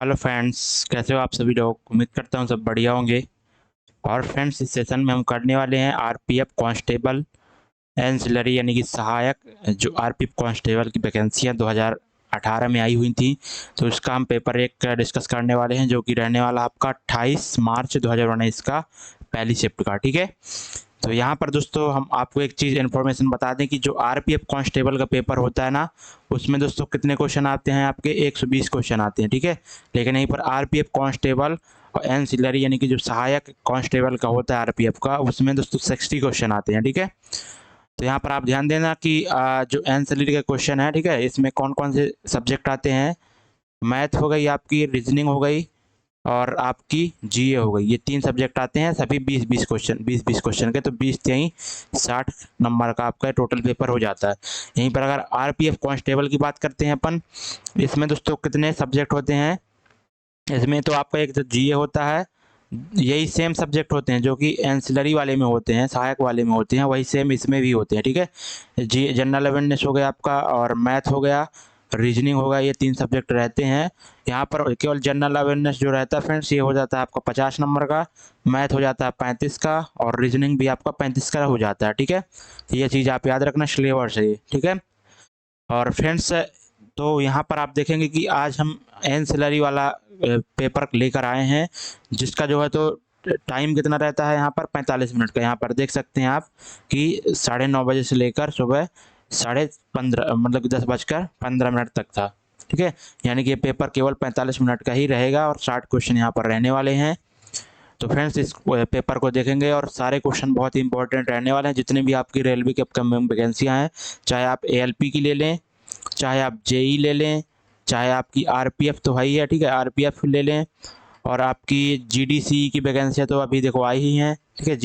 Hello friends, कैसे हो आप सभी लोग। उम्मीद करता हूँ सब बढ़िया होंगे। और फ्रेंड्स, इस सेशन में हम करने वाले हैं आरपीएफ कांस्टेबल एंसिलरी यानी कि सहायक। जो आरपीएफ कांस्टेबल की वैकेंसियाँ 2018 में आई हुई थी, तो इसका हम पेपर एक डिस्कस करने वाले हैं, जो कि रहने वाला आपका 28 मार्च 2019 का पहली शिफ्ट का। ठीक है। तो यहाँ पर दोस्तों हम आपको एक चीज़ इन्फॉर्मेशन बता दें कि जो आरपीएफ कांस्टेबल का पेपर होता है ना, उसमें दोस्तों कितने क्वेश्चन आते हैं आपके 120 क्वेश्चन आते हैं। ठीक है। लेकिन यहीं पर आरपीएफ कांस्टेबल और एंसिलरी यानी कि जो सहायक कांस्टेबल का होता है आरपीएफ का, उसमें दोस्तों 60 क्वेश्चन आते हैं। ठीक है। तो यहाँ पर आप ध्यान देना कि जो एंसिलरी का क्वेश्चन है, ठीक है, इसमें कौन कौन से सब्जेक्ट आते हैं। मैथ हो गई, आपकी रीजनिंग हो गई, और आपकी जीए हो गई। ये तीन सब्जेक्ट आते हैं, सभी 20-20 क्वेश्चन के। तो 20 यहीं 60 नंबर का आपका टोटल पेपर हो जाता है। यहीं पर अगर आरपीएफ कांस्टेबल की बात करते हैं अपन, इसमें दोस्तों कितने सब्जेक्ट होते हैं। इसमें तो आपका एक तो जीए होता है, यही सेम सब्जेक्ट होते हैं जो कि एंसिलरी वाले में होते हैं, सहायक वाले में होते हैं, वही सेम इसमें भी होते हैं। ठीक है। जी, जनरल अवेयरनेस हो गया आपका, और मैथ हो गया, रीजनिंग होगा। ये तीन सब्जेक्ट रहते हैं। यहाँ पर केवल जनरल अवेयरनेस जो रहता है फ्रेंड्स, ये हो जाता है आपका 50 नंबर का, मैथ हो जाता है 35 का, और रीजनिंग भी आपका 35 का हो जाता है। ठीक है। तो ये चीज़ आप याद रखना सिलेबस है ये। ठीक है। और फ्रेंड्स, तो यहाँ पर आप देखेंगे कि आज हम एंसिलरी वाला पेपर लेकर आए हैं, जिसका जो है तो टाइम कितना रहता है यहाँ पर 45 मिनट का। यहाँ पर देख सकते हैं आप कि 9:30 बजे से लेकर सुबह 15:30 मतलब 10:15 तक था। ठीक है। यानी कि ये पेपर केवल 45 मिनट का ही रहेगा, और 60 क्वेश्चन यहाँ पर रहने वाले हैं। तो फ्रेंड्स, इस पेपर को देखेंगे और सारे क्वेश्चन बहुत ही इंपॉर्टेंट रहने वाले हैं। जितने भी आपकी रेलवे की अपकमिंग वैकेंसियाँ हैं, चाहे आप एएलपी की ले लें, चाहे आप जेई ले लें, चाहे आपकी आरपीएफ तो है ही है, ठीक है, आरपीएफ ले लें, और आपकी जीडीसी की वैकेंसियाँ तो अभी देखो आई ही हैं। ठीक है।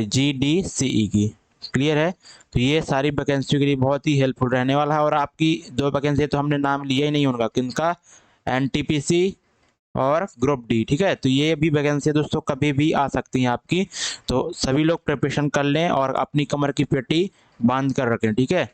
जीडीसीई की। क्लियर है। तो ये सारी वैकेंसियों के लिए बहुत ही हेल्पफुल रहने वाला है। और आपकी दो वैकेंसी तो हमने नाम लिया ही नहीं उनका, किनका, एनटीपीसी और ग्रुप डी। ठीक है। तो ये भी वैकेंसी दोस्तों कभी भी आ सकती हैं आपकी। तो सभी लोग प्रिपरेशन कर लें और अपनी कमर की पेटी बांध कर रखें। ठीक है।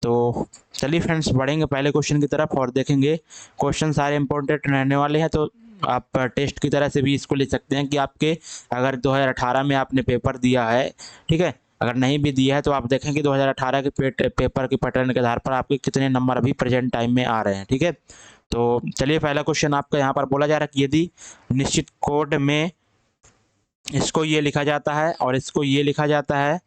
तो चलिए फ्रेंड्स, बढ़ेंगे पहले क्वेश्चन की तरफ और देखेंगे। क्वेश्चन सारे इंपॉर्टेंट रहने वाले हैं, तो आप टेस्ट की तरह से भी इसको ले सकते हैं कि आपके अगर 2018 में आपने पेपर दिया है, ठीक है, अगर नहीं भी दिया है तो आप देखें कि 2018 के पेपर के पैटर्न के आधार पर आपके कितने नंबर अभी प्रेजेंट टाइम में आ रहे हैं। ठीक है। तो चलिए, पहला क्वेश्चन आपका यहाँ पर बोला जा रहा है कि यदि निश्चित कोड में इसको ये लिखा जाता है और इसको ये लिखा जाता है,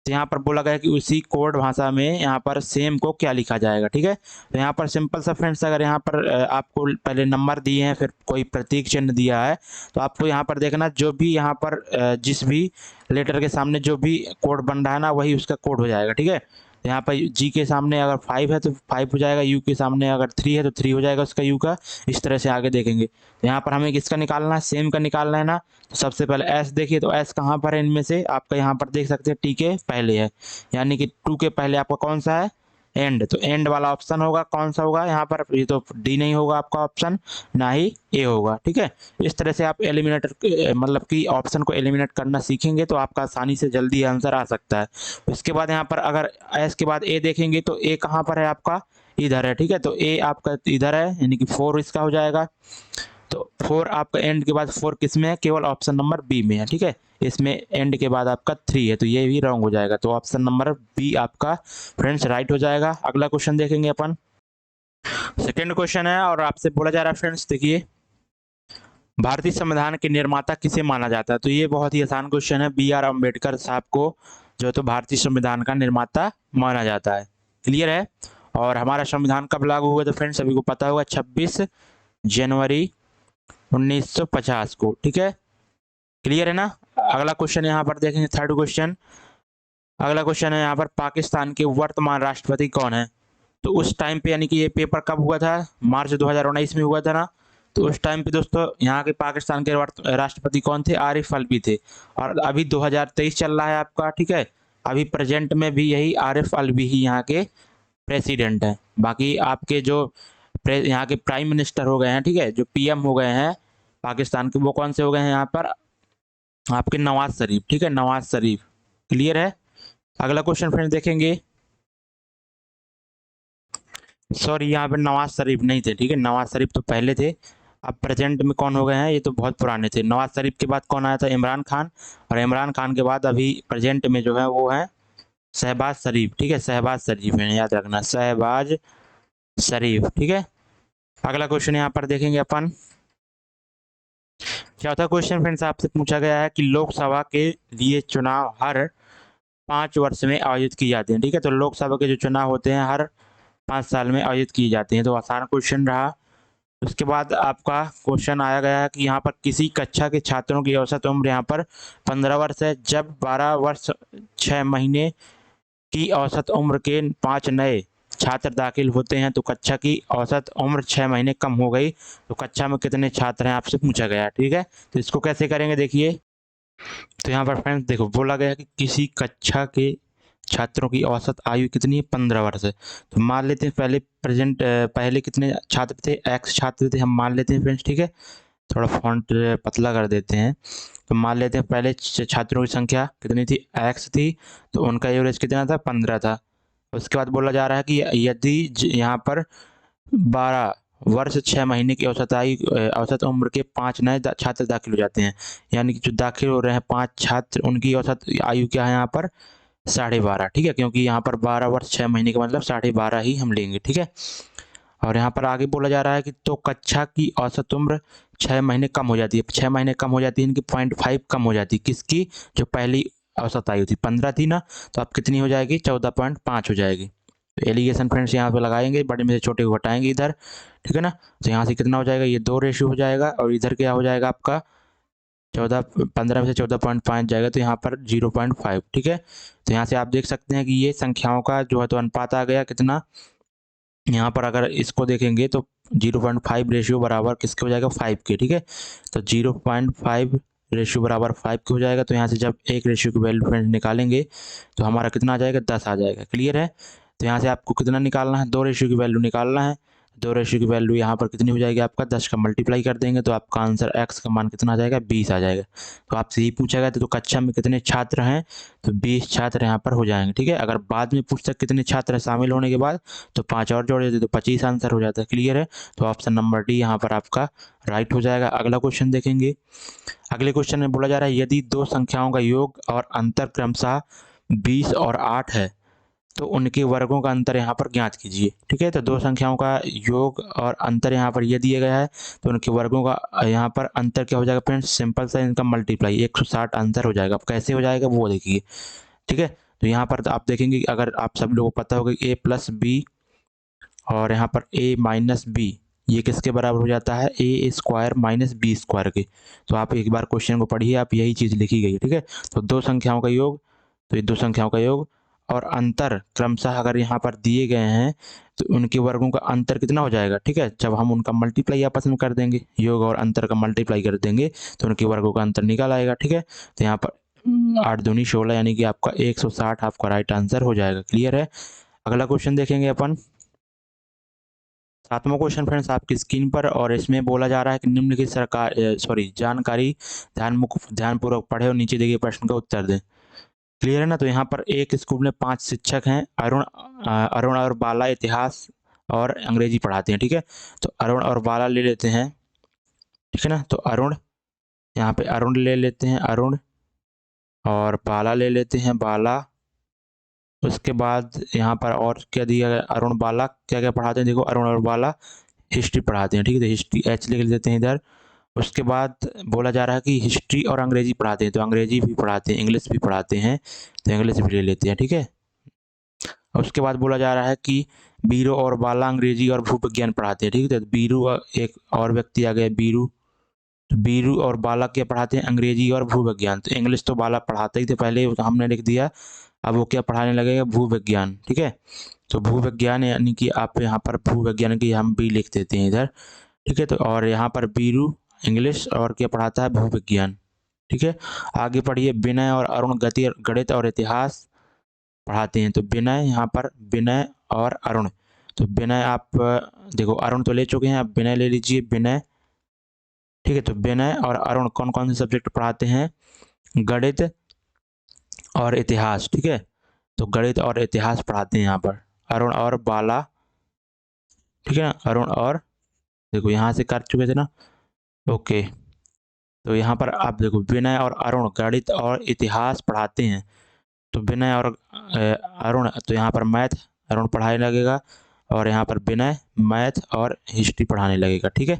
तो यहाँ पर बोला गया है कि उसी कोड भाषा में यहाँ पर सेम को क्या लिखा जाएगा। ठीक है। तो यहाँ पर सिंपल सा फ्रेंड्स, अगर यहाँ पर आपको पहले नंबर दिए हैं, फिर कोई प्रतीक चिन्ह दिया है, तो आपको यहाँ पर देखना जो भी यहाँ पर जिस भी लेटर के सामने जो भी कोड बन रहा है ना, वही उसका कोड हो जाएगा। ठीक है। तो यहाँ पर जी के सामने अगर 5 है तो 5 हो जाएगा, यू के सामने अगर 3 है तो 3 हो जाएगा उसका यू का। इस तरह से आगे देखेंगे। तो यहाँ पर हमें किसका निकालना है, सेम का निकालना है ना। तो सबसे पहले एस देखिए, तो एस कहाँ पर है इनमें से, आपका यहाँ पर देख सकते हैं टी के पहले है, यानी कि टू के पहले आपका कौन सा है, एंड। तो एंड वाला ऑप्शन होगा, कौन सा होगा यहाँ पर, ये तो डी नहीं होगा आपका ऑप्शन, ना ही ए होगा। ठीक है। इस तरह से आप एलिमिनेटर मतलब कि ऑप्शन को एलिमिनेट करना सीखेंगे, तो आपका आसानी से जल्दी आंसर आ सकता है। उसके बाद यहाँ पर अगर एस के बाद ए देखेंगे, तो ए कहाँ पर है आपका, इधर है। ठीक है। तो ए आपका इधर है, यानी कि 4 इसका हो जाएगा। तो 4 आपका एंड के बाद 4 किस में है, केवल ऑप्शन नंबर बी में है। ठीक है। इसमें एंड के बाद आपका 3 है, तो ये भी रॉन्ग हो जाएगा। तो ऑप्शन नंबर बी आपका फ्रेंड्स राइट हो जाएगा। अगला क्वेश्चन देखेंगे अपन। सेकेंड क्वेश्चन है और आपसे बोला जा रहा है फ्रेंड्स, देखिए, भारतीय संविधान के निर्माता किसे माना जाता है। तो ये बहुत ही आसान क्वेश्चन है। बी आर अम्बेडकर साहब को जो तो भारतीय संविधान का निर्माता माना जाता है। क्लियर है। और हमारा संविधान कब लागू हुआ, तो फ्रेंड्स सभी को पता होगा, 26 जनवरी 1950 को। ठीक है। क्लियर है ना। अगला क्वेश्चन यहाँ पर देखेंगे, थर्ड क्वेश्चन। अगला क्वेश्चन है यहाँ पर, पाकिस्तान के वर्तमान राष्ट्रपति कौन है। तो उस टाइम पे, यानी कि ये पेपर कब हुआ था, मार्च 2019 में हुआ था ना। तो उस टाइम पे दोस्तों यहाँ के पाकिस्तान के राष्ट्रपति कौन थे, आरिफ अलवी थे। और अभी 2023 चल रहा है आपका। ठीक है। अभी प्रेजेंट में भी यही आरिफ अलवी ही यहाँ के प्रेसिडेंट हैं। बाकी आपके जो यहाँ के प्राइम मिनिस्टर हो गए हैं, ठीक है, जो पीएम हो गए हैं पाकिस्तान के, वो कौन से हो गए हैं यहाँ पर, आपके नवाज शरीफ। ठीक है, नवाज शरीफ। क्लियर है। अगला क्वेश्चन फ्रेंड्स देखेंगे, सॉरी, यहाँ पे नवाज शरीफ नहीं थे, ठीक है, नवाज शरीफ तो पहले थे। अब प्रेजेंट में कौन हो गए हैं, ये तो बहुत पुराने थे। नवाज शरीफ के बाद कौन आया था, इमरान खान। और इमरान खान के बाद अभी प्रेजेंट में जो है वो है शहबाज शरीफ, ठीक है, शहबाज शरीफ है, याद रखना, शहबाज शरीफ, ठीक है। अगला क्वेश्चन यहाँ पर देखेंगे अपन। चौथा क्वेश्चन फ्रेंड्स आपसे पूछा गया है कि लोकसभा के लिए चुनाव हर 5 वर्ष में आयोजित की जाते हैं, ठीक है। तो लोकसभा के जो चुनाव होते हैं हर 5 साल में आयोजित किए जाते हैं, तो आसान क्वेश्चन रहा। उसके बाद आपका क्वेश्चन आया गया है कि यहाँ पर किसी कक्षा के छात्रों की औसत उम्र यहाँ पर 15 वर्ष है। जब 12 वर्ष 6 महीने की औसत उम्र के 5 नए छात्र दाखिल होते हैं तो कक्षा की औसत उम्र 6 महीने कम हो गई, तो कक्षा में कितने छात्र हैं आपसे पूछा गया, ठीक है। तो इसको कैसे करेंगे देखिए। तो यहाँ पर फ्रेंड्स देखो, बोला गया कि किसी कक्षा के छात्रों की औसत आयु कितनी है, 15 वर्ष है। तो मान लेते हैं पहले कितने छात्र थे, एक्स छात्र थे, हम मान लेते हैं फ्रेंड्स, ठीक है। थोड़ा फॉन्ट पतला कर देते हैं। तो मान लेते हैं पहले छात्रों की संख्या कितनी थी, एक्स थी, तो उनका एवरेज कितना था, 15 था। उसके बाद बोला जा रहा है कि यदि यहाँ पर 12 वर्ष 6 महीने की औसत उम्र के 5 नए छात्र दाखिल हो जाते हैं, यानी कि जो दाखिल हो रहे हैं 5 छात्र, उनकी औसत आयु क्या है यहाँ पर, 12.5, ठीक है, क्योंकि यहाँ पर 12 वर्ष 6 महीने का मतलब 12.5 ही हम लेंगे, ठीक है। और यहाँ पर आगे बोला जा रहा है कि तो कक्षा की औसत उम्र 6 महीने कम हो जाती है, 6 महीने कम हो जाती है, इनकी 0.5 कम हो जाती है, किसकी, जो पहली औसत आयु थी 15 थी ना, तो अब कितनी हो जाएगी, 14.5 हो जाएगी। तो एलिगेशन फ्रेंड्स यहाँ पे लगाएंगे, बड़े में से छोटे को घटाएंगे इधर, ठीक है ना। तो यहाँ से कितना हो जाएगा, ये 2 रेशियो हो जाएगा, और इधर क्या हो जाएगा आपका 15 में से 14.5 जाएगा, तो यहाँ पर 0.5, ठीक है। तो यहाँ से आप देख सकते हैं कि ये संख्याओं का जो है तो अनुपात आ गया कितना, यहाँ पर अगर इसको देखेंगे तो 0.5 रेशियो बराबर किसके हो जाएगा, 5 के, ठीक है। तो 0.5 रेशियो बराबर 5 के हो जाएगा। तो यहाँ से जब एक रेशियो की वैल्यू फ्रेंड्स निकालेंगे तो हमारा कितना आ जाएगा, 10 आ जाएगा, क्लियर है। तो यहाँ से आपको कितना निकालना है, 2 रेशियो की वैल्यू निकालना है। 2 रेशियो की वैल्यू यहाँ पर कितनी हो जाएगी आपका, 10 का मल्टीप्लाई कर देंगे तो आपका आंसर एक्स का मान कितना आ जाएगा, 20 आ जाएगा। तो आपसे यही पूछा गया था, तो कक्षा में कितने छात्र हैं, तो 20 छात्र यहाँ पर हो जाएंगे, ठीक है। अगर बाद में पूछता कितने छात्र हैं शामिल होने के बाद, तो 5 और जोड़ देते तो 25 आंसर हो जाता है, क्लियर है। तो ऑप्शन नंबर डी यहाँ पर आपका राइट हो जाएगा। अगला क्वेश्चन देखेंगे। अगले क्वेश्चन में बोला जा रहा है यदि दो संख्याओं का योग और अंतर क्रमशः 20 और 8 है तो उनके वर्गों का अंतर यहाँ पर ज्ञात कीजिए, ठीक है। तो दो संख्याओं का योग और अंतर यहाँ पर ये दिया गया है, तो उनके वर्गों का यहाँ पर अंतर क्या हो जाएगा फ्रेंड्स, सिंपल सा इनका मल्टीप्लाई, 160 आंसर हो जाएगा। अब कैसे हो जाएगा वो देखिए, ठीक है। तो यहाँ पर आप देखेंगे कि अगर आप सब लोगों को पता होगा ए प्लस बी और यहाँ पर ए माइनस बी, ये किसके बराबर हो जाता है, ए स्क्वायर माइनस बी स्क्वायर के। तो आप एक बार क्वेश्चन को पढ़िए, आप यही चीज़ लिखी गई है, ठीक है। तो दो संख्याओं का योग, तो ये दो संख्याओं का योग और अंतर क्रमशः अगर यहाँ पर दिए गए हैं तो उनके वर्गों का अंतर कितना हो जाएगा, ठीक है। जब हम उनका मल्टीप्लाई आपस में कर देंगे, योग और अंतर का मल्टीप्लाई कर देंगे तो उनके वर्गों का अंतर निकल आएगा, ठीक है। तो यहाँ पर 8 दूनी 16 यानी कि आपका 160 आपका राइट आंसर हो जाएगा, क्लियर है। अगला क्वेश्चन देखेंगे अपन। 7वां क्वेश्चन फ्रेंड्स आपकी स्क्रीन पर, और इसमें बोला जा रहा है कि निम्नलिखित जानकारी ध्यानपूर्वक पढ़े और नीचे दिए गए प्रश्न का उत्तर दें, क्लियर है ना। तो यहाँ पर एक स्कूल में 5 शिक्षक हैं, अरुण और बाला इतिहास और अंग्रेजी पढ़ाते हैं, ठीक है। तो अरुण और बाला ले लेते हैं, ठीक है ना। तो अरुण, यहाँ पे अरुण ले लेते हैं, अरुण, और बाला ले लेते हैं, बाला। उसके बाद यहाँ पर और क्या दिया गया, अरुण बाला क्या क्या पढ़ाते हैं, देखो अरुण और बाला हिस्ट्री पढ़ाते हैं, ठीक है। तो हिस्ट्री एच लिख देते हैं इधर। उसके बाद बोला जा रहा है कि हिस्ट्री और अंग्रेजी पढ़ाते हैं, तो अंग्रेजी भी पढ़ाते हैं, इंग्लिश भी पढ़ाते हैं, तो इंग्लिश भी ले लेते हैं, ठीक है। उसके बाद बोला जा रहा है कि बीरू और बाला अंग्रेजी और भूविज्ञान पढ़ाते हैं, ठीक है। तो बीरू, एक और व्यक्ति आ गया बीरू, तो बीरू और बाला क्या पढ़ाते हैं, अंग्रेजी और भूविज्ञान। तो इंग्लिश तो बाला पढ़ाते ही थे पहले, तो हमने लिख दिया, अब वो क्या पढ़ाने लगेगा, भूविज्ञान, ठीक है। तो भूविज्ञान यानी कि आप यहाँ पर भूविज्ञान की हम भी लिख देते हैं इधर, ठीक है। तो और यहाँ पर बीरू इंग्लिश और क्या पढ़ाता है, भूविज्ञान, ठीक है। आगे पढ़िए, विनय और अरुण गणित और इतिहास पढ़ाते हैं। तो विनय, यहाँ पर विनय और अरुण, तो विनय आप देखो अरुण तो ले चुके हैं, आप विनय ले लीजिए, विनय, ठीक है। तो विनय और अरुण कौन कौन से सब्जेक्ट पढ़ाते हैं, गणित और इतिहास, ठीक है। तो गणित और इतिहास पढ़ाते हैं यहाँ पर अरुण और बाला, ठीक है ना, अरुण और देखो यहाँ से कर चुके थे ना, ओके। तो यहाँ पर आप देखो विनय और अरुण गणित और इतिहास पढ़ाते हैं, तो विनय और अरुण, तो यहाँ पर मैथ अरुण पढ़ाने लगेगा और यहाँ पर विनय मैथ और हिस्ट्री पढ़ाने लगेगा। ठीक है,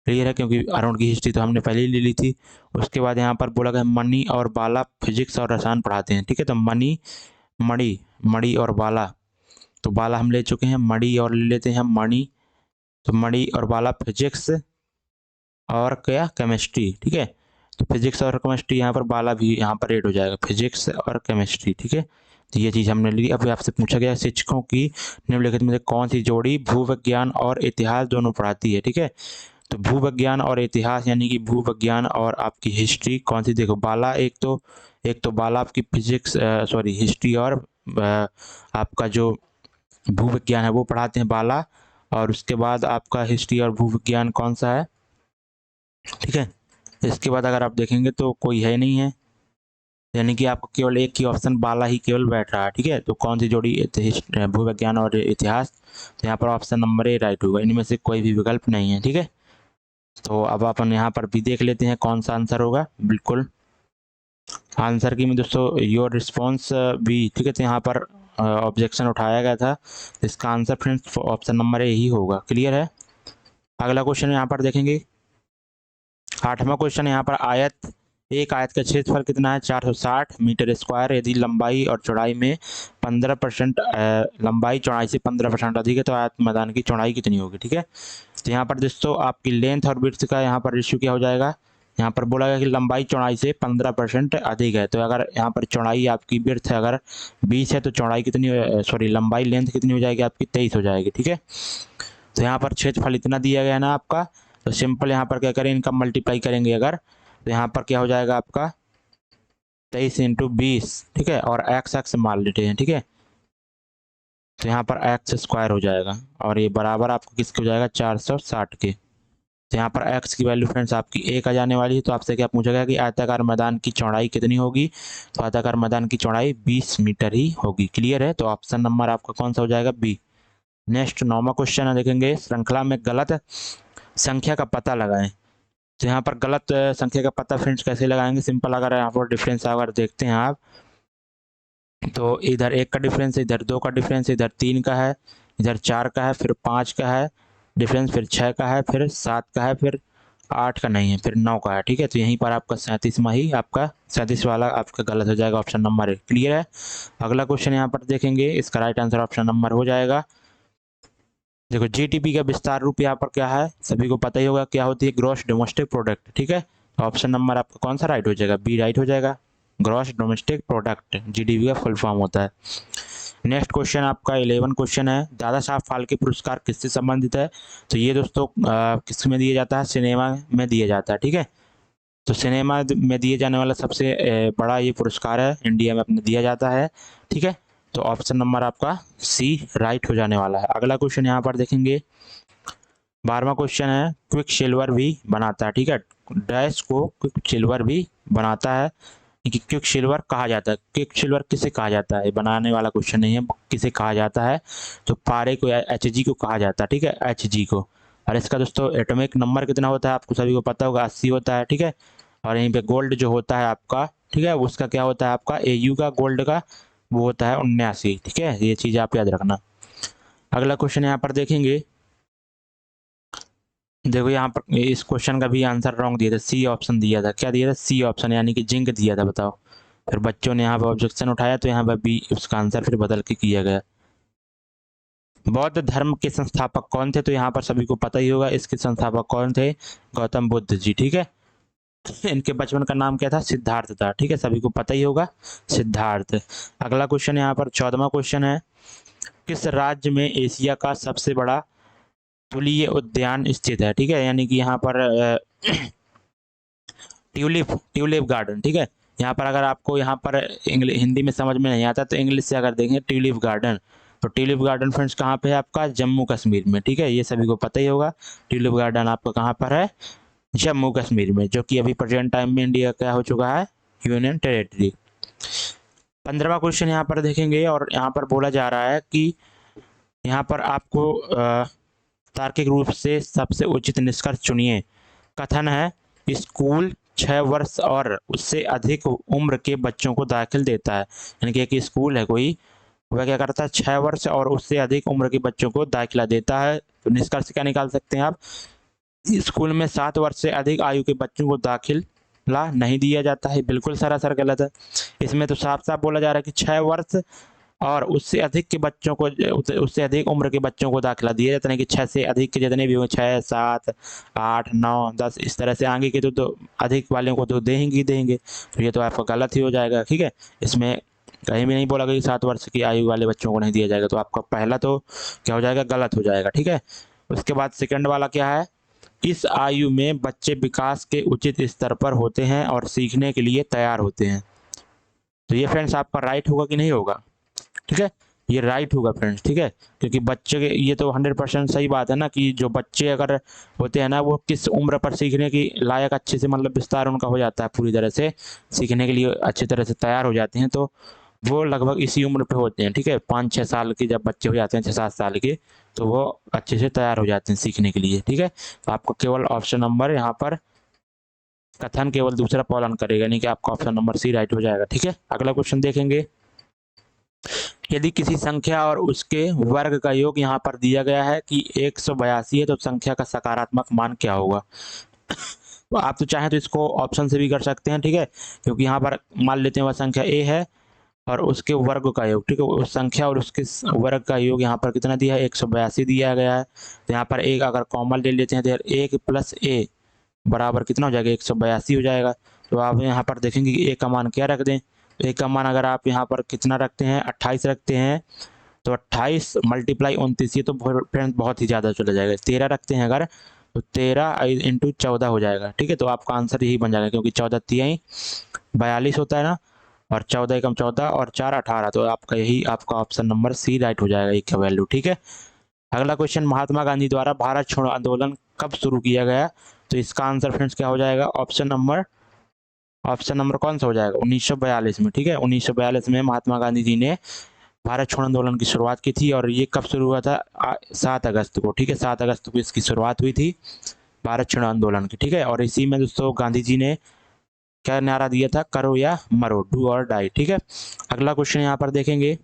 क्लियर है, क्योंकि अरुण की हिस्ट्री तो हमने पहले ही ले ली थी। उसके बाद यहाँ पर बोला गया मणि और बाला फिजिक्स और रसायन पढ़ाते हैं। ठीक है, तो मणि मणि मणि और बाला, तो बाला हम ले चुके हैं, मणि और ले लेते हैं मणि, तो मणि और बाला फिजिक्स और क्या केमिस्ट्री। ठीक है, तो फिजिक्स और केमिस्ट्री यहाँ पर बाला भी यहाँ पर ऐड हो जाएगा, फिजिक्स और केमिस्ट्री। ठीक है, तो ये चीज़ हमने ली। अब आपसे पूछा गया शिक्षकों की निम्नलिखित में से कौन सी जोड़ी भूविज्ञान और इतिहास दोनों पढ़ाती है। ठीक है, तो भूविज्ञान और इतिहास यानी कि भूविज्ञान और आपकी हिस्ट्री कौन सी, देखो बाला एक तो बाला आपकी फिजिक्स सॉरी हिस्ट्री और आपका जो भूविज्ञान है वो पढ़ाते हैं बाला, और उसके बाद आपका हिस्ट्री और भूविज्ञान कौन सा है। ठीक है, इसके बाद अगर आप देखेंगे तो कोई है नहीं है, यानी कि आपको केवल एक ही ऑप्शन बाला ही केवल बैठ रहा है। ठीक है, तो कौन सी जोड़ी भूविज्ञान और इतिहास, तो यहाँ पर ऑप्शन नंबर ए राइट होगा, इनमें से कोई भी विकल्प नहीं है। ठीक है, तो अब अपन यहाँ पर भी देख लेते हैं कौन सा आंसर होगा। बिल्कुल आंसर की में दोस्तों योर रिस्पॉन्स भी, ठीक है, तो यहाँ पर ऑब्जेक्शन उठाया गया था, तो इसका answer friends option number A ही होगा। क्लियर है, अगला क्वेश्चन यहाँ पर देखेंगे, 8वां क्वेश्चन यहाँ पर एक आयत का क्षेत्रफल कितना है, 460 मीटर स्क्वायर। यदि लंबाई और चौड़ाई में 15% लंबाई चौड़ाई से 15% अधिक है तो आयत मैदान की चौड़ाई कितनी होगी। ठीक है, तो यहाँ पर दोस्तों आपकी लेंथ और विड्थ का यहाँ पर रेशियो क्या हो जाएगा, यहाँ पर बोला गया कि लंबाई चौड़ाई से 15% अधिक है, तो अगर यहाँ पर चौड़ाई आपकी विड्थ है अगर 20 है तो चौड़ाई कितनी, सॉरी लंबाई लेंथ कितनी हो जाएगी आपकी, 23 हो जाएगी। ठीक है, तो यहाँ पर क्षेत्रफल इतना दिया गया है ना आपका, तो सिंपल यहाँ पर क्या करें, इनका मल्टीप्लाई करेंगे अगर, तो यहाँ पर क्या हो जाएगा आपका 23 इंटू 20। ठीक है, और एक्स मान लेते हैं। ठीक है, तो यहाँ पर एक्स स्क्वायर हो जाएगा और ये बराबर आपको किसके हो जाएगा, 460 के। तो यहाँ पर x की वैल्यू फ्रेंड्स आपकी 1 आ जाने वाली है। तो आपसे क्या पूछा गया कि आयताकार मैदान की चौड़ाई कितनी होगी, तो आयताकार मैदान की चौड़ाई 20 मीटर ही होगी। क्लियर है, तो ऑप्शन नंबर आपका कौन सा हो जाएगा, बी। नेक्स्ट 9वां क्वेश्चन है, देखेंगे श्रृंखला में गलत संख्या का पता लगाएं। तो यहाँ पर गलत संख्या का पता फ्रेंड्स कैसे लगाएंगे, सिंपल, अगर यहाँ पर डिफरेंस अगर देखते हैं आप, तो इधर 1 का डिफरेंस, इधर 2 का डिफरेंस, इधर 3 का है, इधर 4 का है, फिर 5 का है डिफरेंस, फिर 6 का है, फिर 7 का है, फिर 8 का नहीं है, फिर 9 का है। ठीक है, तो यहीं पर आपका 37वां ही आपका 37 वाला आपका गलत हो जाएगा, ऑप्शन नंबर 1। क्लियर है, अगला क्वेश्चन यहाँ पर देखेंगे, इसका राइट आंसर ऑप्शन नंबर हो जाएगा, देखो जीडीपी का विस्तार रूप यहाँ पर क्या है, सभी को पता ही होगा क्या होती है, ग्रॉस डोमेस्टिक प्रोडक्ट। ठीक है, ऑप्शन नंबर आपका कौन सा राइट हो जाएगा, बी राइट हो जाएगा, ग्रॉस डोमेस्टिक प्रोडक्ट जीडीपी का फुल फॉर्म होता है। नेक्स्ट क्वेश्चन आपका 11 क्वेश्चन है, दादा साहब फाल्के पुरस्कार किससे संबंधित है। तो ये दोस्तों किस में दिया जाता है, सिनेमा में दिया जाता है। ठीक है, तो सिनेमा में दिए जाने वाला सबसे बड़ा ये पुरस्कार है, इंडिया में अपने दिया जाता है। ठीक है, तो ऑप्शन नंबर आपका सी राइट हो जाने वाला है। अगला क्वेश्चन यहाँ पर देखेंगे, 12वां क्वेश्चन है, क्विक सिल्वर भी बनाता है। ठीक है, डैश को क्विक सिल्वर भी बनाता है, कि क्विक सिल्वर कहा जाता है, क्विक सिल्वर किसे कहा जाता है, बनाने वाला क्वेश्चन नहीं है, किसे कहा जाता है, तो पारे को एच को कहा जाता है। ठीक है, एच को, और इसका दोस्तों एटॉमिक नंबर कितना होता है आपको सभी को पता होगा, 80 होता है। ठीक है, और यहीं पे गोल्ड जो होता है आपका, ठीक है, उसका क्या होता है आपका एयू का गोल्ड का वो होता है 79। ठीक है, ये चीज़ आप याद रखना। अगला क्वेश्चन यहाँ पर देखेंगे, देखो यहाँ पर इस क्वेश्चन का भी आंसर रॉन्ग दिया था, सी ऑप्शन दिया था, क्या दिया था, सी ऑप्शन यानी कि जिंक दिया था, बताओ। फिर बच्चों ने यहाँ पर ऑब्जेक्शन उठाया तो यहाँ पर बी उसका आंसर फिर बदल के किया गया। बौद्ध धर्म के संस्थापक कौन थे, तो यहाँ पर सभी को पता ही होगा, इसके संस्थापक कौन थे, गौतम बुद्ध जी। ठीक है, इनके बचपन का नाम क्या था, सिद्धार्थ था। ठीक है, सभी को पता ही होगा, सिद्धार्थ। अगला क्वेश्चन यहाँ पर 14वां क्वेश्चन है, किस राज्य में एशिया का सबसे बड़ा तुलीय उद्यान स्थित है। ठीक है, यानी कि यहाँ पर ट्यूलिप ट्यूलिप गार्डन। ठीक है, यहाँ पर अगर आपको यहाँ पर हिंदी में समझ में नहीं आता तो इंग्लिश से अगर देखें ट्यूलिप गार्डन, तो ट्यूलिप गार्डन फ्रेंड्स कहाँ पे है आपका, जम्मू कश्मीर में। ठीक है, ये सभी को पता ही होगा, ट्यूलिप गार्डन आपका कहाँ पर है, जम्मू कश्मीर में, जो कि अभी प्रेजेंट टाइम में इंडिया क्या हो चुका है, यूनियन टेरिटरी। 15वां क्वेश्चन यहाँ पर देखेंगे, और यहाँ पर बोला जा रहा है कि यहाँ पर आपको तार्किक रूप से सबसे उचित निष्कर्ष चुनिए। कथन है, स्कूल 6 वर्ष और उससे अधिक उम्र के बच्चों को दाखिल देता है। यानी कि एक स्कूल है कोई, वह क्या करता है, 6 वर्ष और उससे अधिक उम्र के बच्चों को दाखिला देता है। तो निष्कर्ष क्या निकाल सकते हैं आप, स्कूल में 7 वर्ष से अधिक आयु के बच्चों को दाखिला नहीं दिया जाता है। बिल्कुल सरासर गलत है। इसमें तो साफ साफ बोला जा रहा है कि 6 वर्ष और उससे अधिक के बच्चों को, उससे अधिक उम्र के बच्चों को दाखिला दिया जाता है कि 6 से अधिक के जितने भी होंगे, 6, 7, 8, 9, 10, इस तरह से आगे के तो अधिक वालों को तो देंगे ही देंगे। तो ये तो आपका गलत ही हो जाएगा। ठीक है, इसमें कहीं भी नहीं बोला कि 7 वर्ष की आयु वाले बच्चों को नहीं दिया जाएगा। तो आपका पहला तो क्या हो जाएगा, गलत हो जाएगा। ठीक है, उसके बाद सेकंड वाला क्या है, इस आयु में बच्चे विकास के उचित स्तर पर होते हैं और सीखने के लिए तैयार होते हैं। तो ये फ्रेंड्स आपका राइट होगा कि नहीं होगा? ठीक है, ये राइट होगा फ्रेंड्स। ठीक है, क्योंकि बच्चे के, ये तो 100% सही बात है ना कि जो बच्चे अगर होते हैं ना, वो किस उम्र पर सीखने की लायक अच्छे से, मतलब विस्तार उनका हो जाता है, पूरी तरह से सीखने के लिए अच्छी तरह से तैयार हो जाते हैं, तो वो लगभग इसी उम्र पे होते हैं। ठीक है, 5-6 साल के जब बच्चे हो जाते हैं, 6-7 साल के, तो वो अच्छे से तैयार हो जाते हैं सीखने के लिए। ठीक है, तो आपको केवल ऑप्शन नंबर यहाँ पर कथन केवल दूसरा पालन करेगा, यानी कि आपका ऑप्शन नंबर सी राइट हो जाएगा। ठीक है, अगला क्वेश्चन देखेंगे। यदि किसी संख्या और उसके वर्ग का योग यहाँ पर दिया गया है कि 182 है, तो संख्या का सकारात्मक मान क्या होगा? तो आप तो चाहें तो इसको ऑप्शन से भी कर सकते हैं। ठीक है, क्योंकि यहाँ पर मान लेते हैं वह संख्या ए है और उसके वर्ग का योग, ठीक है, उस संख्या और उसके वर्ग का योग यहाँ पर कितना दिया है, 182 दिया गया है। तो यहाँ पर एक अगर कॉमन ले लेते हैं तो 1 + a बराबर कितना हो जाएगा, 182 हो जाएगा। तो आप यहाँ पर देखेंगे कि ए का मान क्या रख दें, ए का मान अगर आप यहाँ पर कितना रखते हैं, 28 रखते हैं, तो 28 × 29, ये तो फ्रेंड्स बहुत ही ज़्यादा चला जाएगा। 13 रखते हैं अगर, तो 13 × 14 हो जाएगा। ठीक है, तो आपका आंसर यही बन जाएगा, क्योंकि 14 × 3 = 42 होता है ना, और 14 × 14 और 4 = 18। तो आपका यही आपका ऑप्शन नंबर सी राइट हो जाएगा, एक का वैल्यू। ठीक है, अगला क्वेश्चन, महात्मा गांधी द्वारा भारत छोड़ो आंदोलन कब शुरू किया गया? तो इसका आंसर फ्रेंड्स क्या हो जाएगा, ऑप्शन नंबर कौन सा हो जाएगा, 1942 में। ठीक है, 1942 में महात्मा गांधी जी ने भारत छोड़ो आंदोलन की शुरुआत की थी। और ये कब शुरू हुआ था, 7 अगस्त को। ठीक है, 7 अगस्त को इसकी शुरुआत हुई थी भारत छोड़ो आंदोलन की। ठीक है, और इसी में दोस्तों गांधी जी ने क्या नारा दिया था, करो या मरो, डू और डाई। ठीक है, अगला क्वेश्चन यहाँ पर देखेंगे,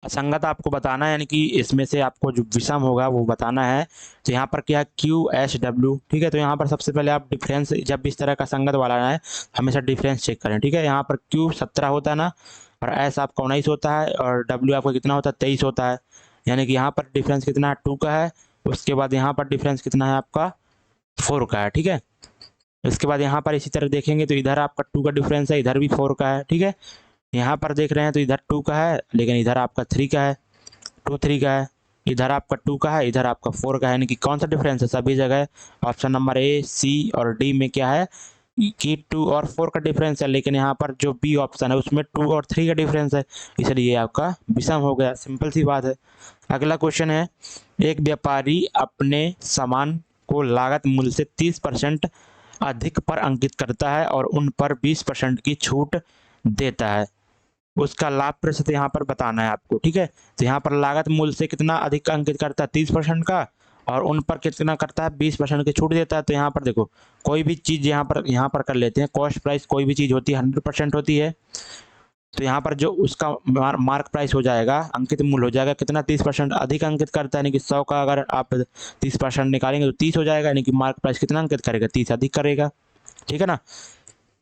असंगत आपको बताना है, यानी कि इसमें से आपको जो विषम होगा वो बताना है। तो यहाँ पर क्या है, QSW। ठीक है, तो यहाँ पर सबसे पहले आप डिफरेंस, जब भी इस तरह का संगत वाला है, हमेशा डिफरेंस चेक करें। ठीक है, यहाँ पर Q 17 होता है ना, और S आपका 19 होता है, और W आपका कितना होता है, 23 होता है। यानी कि यहाँ पर डिफरेंस कितना है, 2 का है। उसके बाद यहाँ पर डिफरेंस कितना है आपका, 4 का है। ठीक है, इसके बाद यहाँ पर इसी तरह देखेंगे तो इधर आपका 2 का डिफरेंस है, इधर भी 4 का है। ठीक है, यहाँ पर देख रहे हैं तो इधर 2 का है, लेकिन इधर आपका 3 का है, 2 3 का है, इधर आपका 2 का है, इधर आपका 4 का है। यानी कि कौन सा डिफरेंस है, सभी जगह ऑप्शन नंबर ए, सी और डी में क्या है कि 2 और 4 का डिफरेंस है, लेकिन यहाँ पर जो बी ऑप्शन है उसमें 2 और 3 का डिफरेंस है, इसलिए आपका विषम हो गया। सिंपल सी बात है। अगला क्वेश्चन है, एक व्यापारी अपने सामान को लागत मूल्य से 30% अधिक पर अंकित करता है और उन पर 20% की छूट देता है, उसका लाभ प्रतिशत यहाँ पर बताना है आपको। ठीक है, तो यहाँ पर लागत मूल्य से कितना अधिक अंकित करता है, 30% का, और उन पर कितना करता है, 20% की छूट देता है। तो यहाँ पर देखो, कोई भी चीज़ यहाँ पर कर लेते हैं, कॉस्ट प्राइस कोई भी चीज़ होती है 100% होती है। तो यहाँ पर जो उसका मार्क प्राइस हो जाएगा, अंकित मूल्य हो जाएगा कितना, 30% अधिक अंकित करता है। यानी कि 100 का अगर आप 30% निकालेंगे तो 30 हो जाएगा, यानी कि मार्क प्राइस कितना अंकित करेगा, 30 अधिक करेगा। ठीक है ना,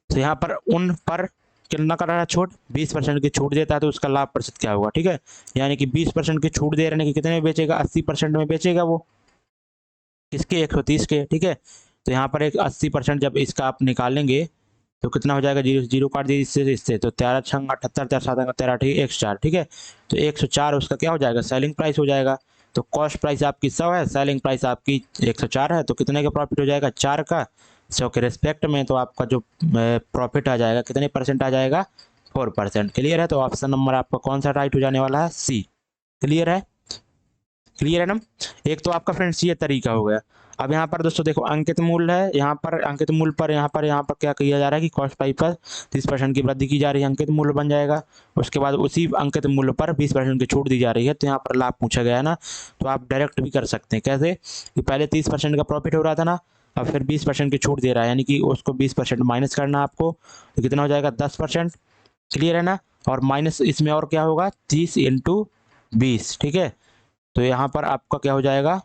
तो यहाँ पर उन पर कितना कर रहा है, छूट, 20% की छूट देता है, तो उसका लाभ प्रतिशत क्या होगा। ठीक है, यानी कि 20% की छूट दे रहे हैं कि कितने में बेचेगा, 80% में बेचेगा वो, किसके, 130 के। ठीक है, तो यहाँ पर एक 80% जब इसका आप निकालेंगे तो कितना हो जाएगा, 0 0 काट दीजिए इससे, तो 13 × 6 = 78, 13 7 = 13, ठीक है, 104। ठीक है, तो 104 उसका क्या हो जाएगा, सेलिंग प्राइस हो जाएगा। तो कॉस्ट प्राइस आपकी 100 है, सेलिंग प्राइस आपकी 104 है, तो कितने का प्रॉफिट हो जाएगा, 4 का, 100 के रेस्पेक्ट में। तो आपका जो प्रॉफिट आ जाएगा कितने % आ जाएगा, 4%। क्लियर है, तो ऑप्शन नंबर आपका कौन सा राइट हो जाने वाला है, सी। क्लियर है, क्लियर है ना। एक तो आपका फ्रेंड्स ये तरीका हो गया। अब यहाँ पर दोस्तों देखो अंकित मूल्य है, यहाँ पर अंकित मूल्य पर यहाँ पर क्या किया जा रहा है कि कॉस्ट प्राइस पर 30% की वृद्धि की जा रही है, अंकित मूल्य बन जाएगा। उसके बाद उसी अंकित मूल्य पर 20% की छूट दी जा रही है, तो यहाँ पर लाभ पूछा गया है ना, तो आप डायरेक्ट भी कर सकते हैं। कैसे कि पहले 30% का प्रॉफिट हो रहा था ना, अब फिर 20% की छूट दे रहा है, यानी कि उसको 20% माइनस करना आपको, तो कितना हो जाएगा 10%। क्लियर है ना। और माइनस इसमें और क्या होगा 30 इंटू 20, ठीक है। तो यहाँ पर आपका क्या हो जाएगा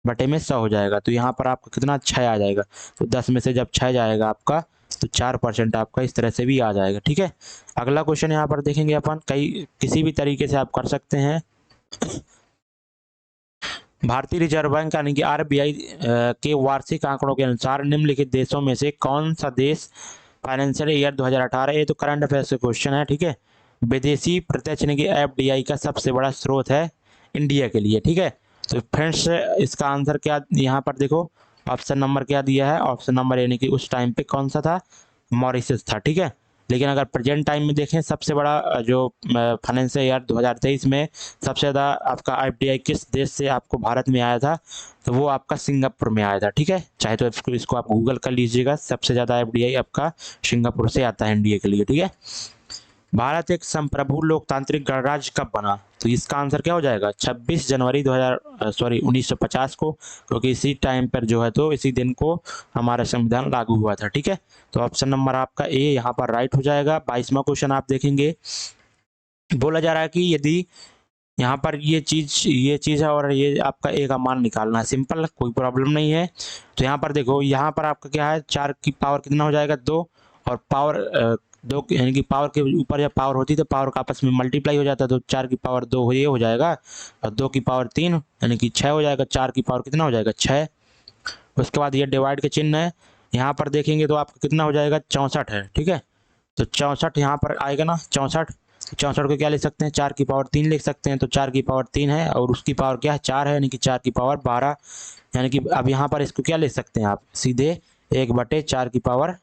बटे में 100 हो जाएगा, तो यहाँ पर आपका कितना 6 आ जाएगा। तो 10 में से जब 6 जाएगा आपका, तो 4% आपका इस तरह से भी आ जाएगा, ठीक है। अगला क्वेश्चन यहाँ पर देखेंगे अपन, कई किसी भी तरीके से आप कर सकते हैं। भारतीय रिजर्व बैंक यानी कि आरबीआई के वार्षिक आंकड़ों के अनुसार निम्नलिखित देशों में से कौन सा देश फाइनेंशियल ईयर 2018, ये तो करंट अफेयर्स का क्वेश्चन है, ठीक है, विदेशी प्रत्यक्ष यानी कि एफडीआई का सबसे बड़ा स्रोत है इंडिया के लिए, ठीक है। तो फ्रेंड्स इसका आंसर क्या यहाँ पर देखो, ऑप्शन नंबर क्या दिया है, ऑप्शन नंबर यानी कि उस टाइम पे कौन सा था, मॉरिशस था, ठीक है। लेकिन अगर प्रेजेंट टाइम में देखें, सबसे बड़ा जो फाइनेंशियल ईयर 2023 में सबसे ज़्यादा आपका एफडीआई किस देश से आपको भारत में आया था, तो वो आपका सिंगापुर में आया था, ठीक है। चाहे तो इसको आप गूगल कर लीजिएगा, सबसे ज़्यादा एफडीआई आपका सिंगापुर से आता है इंडिया के लिए, ठीक है। भारत एक संप्रभु लोकतांत्रिक गणराज्य कब बना, तो इसका आंसर क्या हो जाएगा 26 जनवरी 1950 को, क्योंकि इसी टाइम पर जो है तो इसी दिन को हमारा संविधान लागू हुआ था, ठीक है। तो ऑप्शन नंबर आपका ए यहाँ पर राइट हो जाएगा। 22वां क्वेश्चन आप देखेंगे, बोला जा रहा है कि यदि यहाँ पर ये चीज़ है और ये आपका ए का मान निकालना है, सिंपल, कोई प्रॉब्लम नहीं है। तो यहाँ पर देखो, यहाँ पर आपका क्या है 4 की पावर कितना हो जाएगा 2, और पावर 2 यानी कि पावर के ऊपर जब पावर होती है तो पावर का आपस में मल्टीप्लाई हो जाता है, तो 4 की पावर 2 ये हो जाएगा, और 2 की पावर 3 यानी कि 6 हो जाएगा, 4 की पावर कितना हो जाएगा 6। उसके बाद ये डिवाइड के चिन्ह है, यहाँ पर देखेंगे तो आपका कितना हो जाएगा 64 है, ठीक है। तो 64 यहाँ पर आएगा ना 64, 64 को क्या लिख सकते हैं 4 की पावर 3 लिख सकते हैं, तो 4 की पावर 3 है और उसकी पावर क्या है 4 है, यानी कि 4 की पावर 12, यानी कि अब यहाँ पर इसको क्या लिख सकते हैं आप सीधे 1/4 की पावर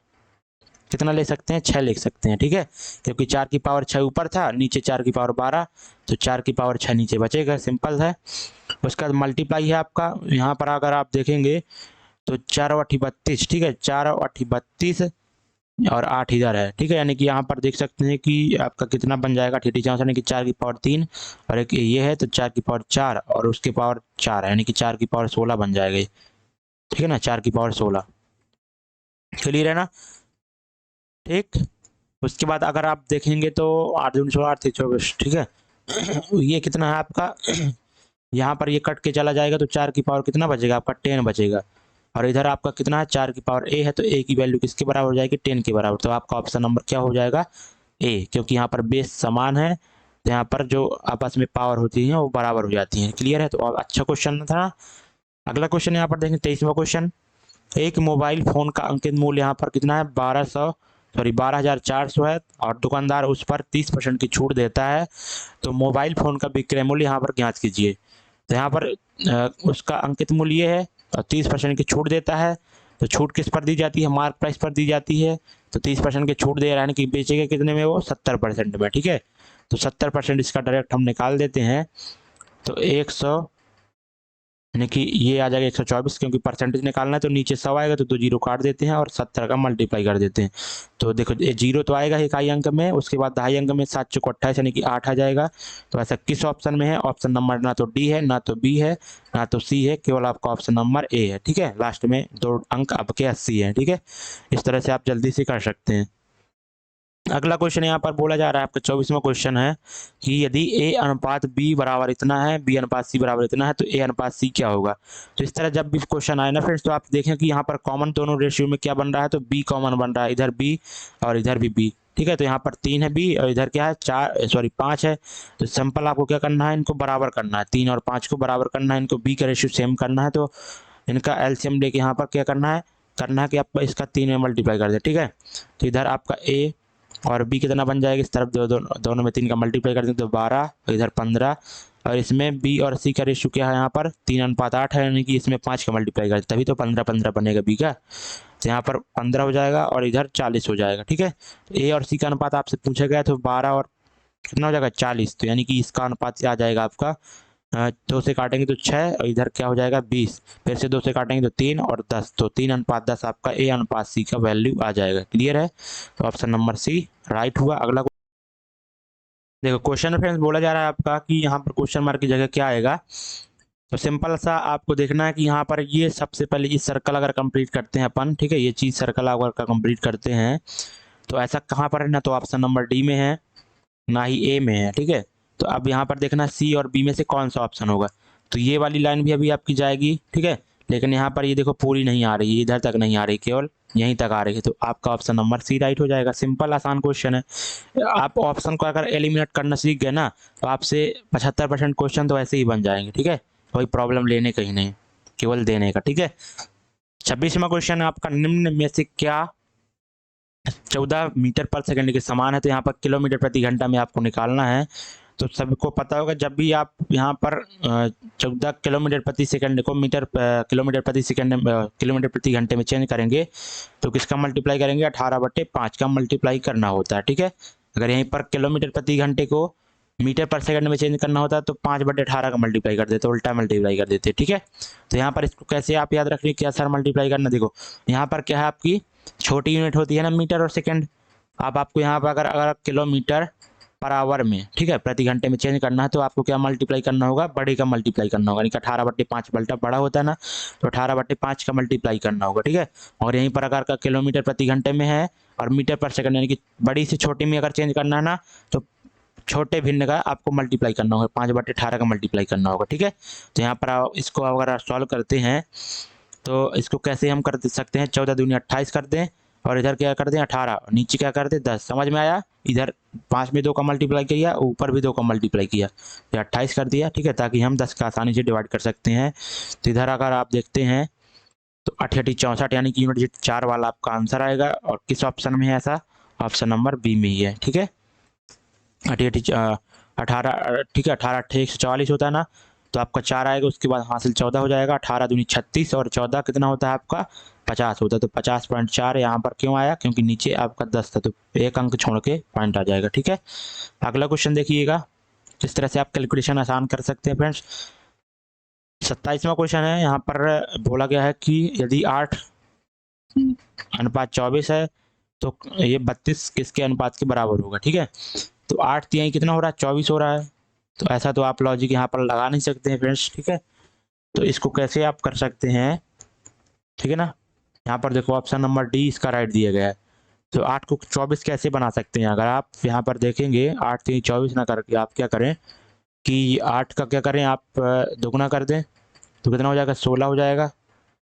कितना ले सकते हैं 6 लिख सकते हैं, ठीक है। क्योंकि 4 की पावर 6 ऊपर था, नीचे 4 की पावर 12, तो 4 की पावर 6 नीचे बचेगा, सिंपल है। उसका मल्टीप्लाई है आपका, यहाँ पर अगर आप देखेंगे तो 4 और 32, ठीक है, 4 और 32 और 8 इधर है, ठीक है। यानी कि यहाँ पर देख सकते हैं कि आपका कितना बन जाएगा 84, यानी कि 4 की पावर 3 और एक ये है तो 4 की पावर 4 और उसके पावर 4 है, यानी कि 4 की पावर 16 बन जाएगा, ठीक है ना, 4 की पावर 16। क्लियर है ना, ठीक। उसके बाद अगर आप देखेंगे तो 8 दूनी 16 8 24, ठीक है। ये कितना है आपका यहाँ पर ये कट के चला जाएगा तो 4 की पावर कितना बचेगा आपका 10 बचेगा, और इधर आपका कितना है 4 की पावर ए है, तो ए की वैल्यू किसके बराबर हो जाएगी 10 के बराबर, तो आपका ऑप्शन नंबर क्या हो जाएगा ए, क्योंकि यहाँ पर बेस समान है, तो यहाँ पर जो आपस में पावर होती है वो बराबर हो जाती है। क्लियर है, तो अच्छा क्वेश्चन था। अगला क्वेश्चन यहाँ पर देखें 23वां क्वेश्चन, एक मोबाइल फोन का अंकित मूल्य यहाँ पर कितना है 12,400 है, और दुकानदार उस पर 30% की छूट देता है, तो मोबाइल फोन का विक्रय मूल्य यहाँ पर ज्ञात कीजिए। तो यहाँ पर उसका अंकित मूल्य ये है और 30% की छूट देता है, तो छूट किस पर दी जाती है मार्क प्राइस पर दी जाती है, तो 30% की छूट दे रहा है कि बेचेगा कितने में वो 70% में, ठीक है। तो 70% इसका डायरेक्ट हम निकाल देते हैं, तो 100 यानी कि ये आ जाएगा 124, क्योंकि परसेंटेज निकालना है तो नीचे 100 आएगा तो 2 जीरो काट देते हैं और 70 का मल्टीप्लाई कर देते हैं। तो देखो ये जीरो तो आएगा इकाई अंक में, उसके बाद दहाई अंक में 7 चौक 28 यानी कि 8 आ जाएगा। तो ऐसा किस ऑप्शन में है, ऑप्शन नंबर ना तो डी है, ना तो बी है, ना तो सी है, केवल आपका ऑप्शन नंबर ए है, ठीक है। लास्ट में 2 अंक आपके 80 है, ठीक है। इस तरह से आप जल्दी से कर सकते हैं। अगला क्वेश्चन यहाँ पर बोला जा रहा है आपका 24वां क्वेश्चन है कि यदि ए अनुपात बी बराबर इतना है, बी अनुपात सी बराबर इतना है, तो ए अनुपात सी क्या होगा। तो इस तरह जब भी क्वेश्चन आए ना फ्रेंड्स, तो आप देखें कि यहाँ पर कॉमन दोनों रेशियो में क्या बन रहा है, तो बी कॉमन बन रहा है, इधर बी और इधर भी बी, ठीक है। तो यहाँ पर 3 है बी और इधर क्या है 5 है, तो सिंपल आपको क्या करना है, इनको बराबर करना है, 3 और 5 को बराबर करना है, इनको बी का रेशियो सेम करना है, तो इनका एलसीएम लेके यहाँ पर क्या करना है कि आप इसका 3 में मल्टीप्लाई कर दें, ठीक है। तो इधर आपका ए और बी कितना बन जाएगा, इस तरफ दोनों में 3 का मल्टीप्लाई कर दें तो 12, और इधर 15, और इसमें बी और सी का रेशियो क्या है यहाँ पर 3:8 है, यानी कि इसमें 5 का मल्टीप्लाई करें तभी तो 15 बनेगा बी का। तो यहाँ पर 15 हो जाएगा और इधर 40 हो जाएगा, ठीक है। तो ए और सी का अनुपात आपसे पूछा गया तो 12 और कितना हो जाएगा 40, तो यानी कि इसका अनुपात आ जाएगा आपका 2 से काटेंगे तो 6, और इधर क्या हो जाएगा 20, फिर से 2 से काटेंगे तो 3 और 10, तो 3:10 आपका ए अनुपात सी का वैल्यू आ जाएगा। क्लियर है? तो ऑप्शन नंबर सी राइट हुआ। अगला देखो क्वेश्चन में फ्रेंड्स बोला जा रहा है आपका कि यहाँ पर क्वेश्चन मार्क की जगह क्या आएगा। तो सिंपल सा आपको देखना है कि यहाँ पर ये सबसे पहले ये सर्कल अगर कंप्लीट करते हैं अपन, ठीक है, ये चीज़ सर्कल अगर का कंप्लीट करते हैं तो ऐसा कहाँ पर है ना, तो ऑप्शन नंबर डी में है, ना ही ए में है, ठीक है। तो अब यहाँ पर देखना सी और बी में से कौन सा ऑप्शन होगा। तो ये वाली लाइन भी अभी आपकी जाएगी, ठीक है, लेकिन यहाँ पर ये देखो पूरी नहीं आ रही, इधर तक नहीं आ रही, केवल यहीं तक आ रही है, तो आपका ऑप्शन नंबर सी राइट हो जाएगा। सिंपल आसान क्वेश्चन है। आप ऑप्शन को अगर एलिमिनेट करना सीख गए ना तो आपसे 75% क्वेश्चन तो ऐसे ही बन जाएंगे, ठीक है। कोई प्रॉब्लम लेने का ही नहीं, केवल देने का, ठीक है। 26वां क्वेश्चन आपका, निम्न में से क्या 14 मीटर पर सेकंड के समान है। तो यहाँ पर किलोमीटर प्रति घंटा में आपको निकालना है। तो सबको पता होगा जब भी आप यहाँ पर 14 किलोमीटर प्रति सेकंड को किलोमीटर प्रति सेकंड किलोमीटर प्रति घंटे में चेंज करेंगे तो किसका मल्टीप्लाई करेंगे, 18/5 का मल्टीप्लाई करना होता है, ठीक है। अगर यहीं पर किलोमीटर प्रति घंटे को मीटर पर सेकंड में चेंज करना होता है तो 5/18 का मल्टीप्लाई कर देते, उल्टा मल्टीप्लाई कर देते, ठीक है। तो यहाँ पर इसको कैसे आप याद रख रहे क्या सर मल्टीप्लाई करना, देखो यहाँ पर क्या है आपकी छोटी यूनिट होती है ना मीटर और सेकंड। अब आपको यहाँ पर अगर किलोमीटर पर आवर में, ठीक है, प्रति घंटे में चेंज करना है तो आपको क्या मल्टीप्लाई करना होगा, बड़े का मल्टीप्लाई करना होगा, यानी कि 18/5 बड़ा होता है ना, तो 18/5 का मल्टीप्लाई करना होगा, ठीक है। और यहीं पर अगर का किलोमीटर प्रति घंटे में है और मीटर पर सेकंड यानी कि बड़ी से छोटी में अगर चेंज करना है ना तो छोटे भिन्न का आपको मल्टीप्लाई करना होगा, 5/18 का मल्टीप्लाई करना होगा, ठीक है। तो यहाँ पर इसको अगर सॉल्व करते हैं तो इसको कैसे हम कर सकते हैं, 14 दूनी 28 कर दें और इधर क्या कर दें 18, नीचे क्या कर दें 10, समझ में आया। इधर 5 में 2 का मल्टीप्लाई किया, ऊपर भी 2 का मल्टीप्लाई किया, तो 28 कर दिया, ठीक है, ताकि हम 10 का आसानी से डिवाइड कर सकते हैं। तो इधर अगर आप देखते हैं तो 88 64 यानी कि यूनिट 4 वाला आपका आंसर आएगा। और किस ऑप्शन में है ऐसा, ऑप्शन नंबर बी में ही है, ठीक है। 18, ठीक है, 18 8 144 होता है ना, तो आपका 4 आएगा, उसके बाद हासिल 14 हो जाएगा, 18 दूनी 36 और 14 कितना होता है आपका 50 होता है। तो 50.4 यहाँ पर क्यों आया, क्योंकि नीचे आपका 10 था, तो एक अंक छोड़ के पॉइंट आ जाएगा, ठीक है। अगला क्वेश्चन देखिएगा किस तरह से आप कैलकुलेशन आसान कर सकते हैं फ्रेंड्स। 27वां क्वेश्चन है, यहाँ पर बोला गया है कि यदि 8:24 है तो ये 32 किसके अनुपात के बराबर होगा, ठीक है। तो 8 तिहाई कितना हो रहा है 24 हो रहा है, तो ऐसा तो आप लॉजिक यहाँ पर लगा नहीं सकते हैं फ्रेंड्स, ठीक है। तो इसको कैसे आप कर सकते हैं, ठीक है ना। यहाँ पर देखो ऑप्शन नंबर डी इसका राइट दिया गया है। तो 8 को 24 कैसे बना सकते हैं, अगर आप यहाँ पर देखेंगे 8 3 24 ना करके आप क्या करें कि 8 का क्या करें आप दोगुना कर दें, तो कितना हो जाएगा 16 हो जाएगा।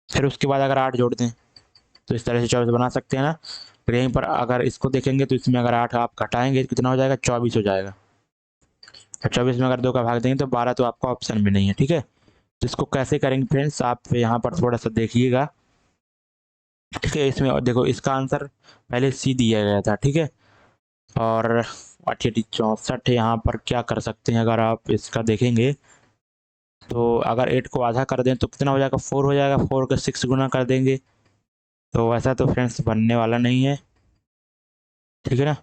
फिर उसके बाद अगर 8 जोड़ दें तो इस तरह से 24 बना सकते हैं ना। फिर यहीं पर अगर इसको देखेंगे तो इसमें अगर 8 आप घटाएंगे तो कितना हो जाएगा 24 हो जाएगा। और 24 में अगर 2 का भाग देंगे तो 12 तो आपका ऑप्शन में नहीं है, ठीक है। तो इसको कैसे करेंगे फ्रेंड्स, आप यहाँ पर थोड़ा सा देखिएगा, ठीक है। इसमें देखो इसका आंसर पहले सी दिया गया था, ठीक है। और 88 64 यहाँ पर क्या कर सकते हैं, अगर आप इसका देखेंगे तो अगर 8 को आधा कर दें तो कितना हो जाएगा 4 हो जाएगा, 4 का 6 गुना कर देंगे, तो वैसा तो फ्रेंड्स बनने वाला नहीं है, ठीक है ना।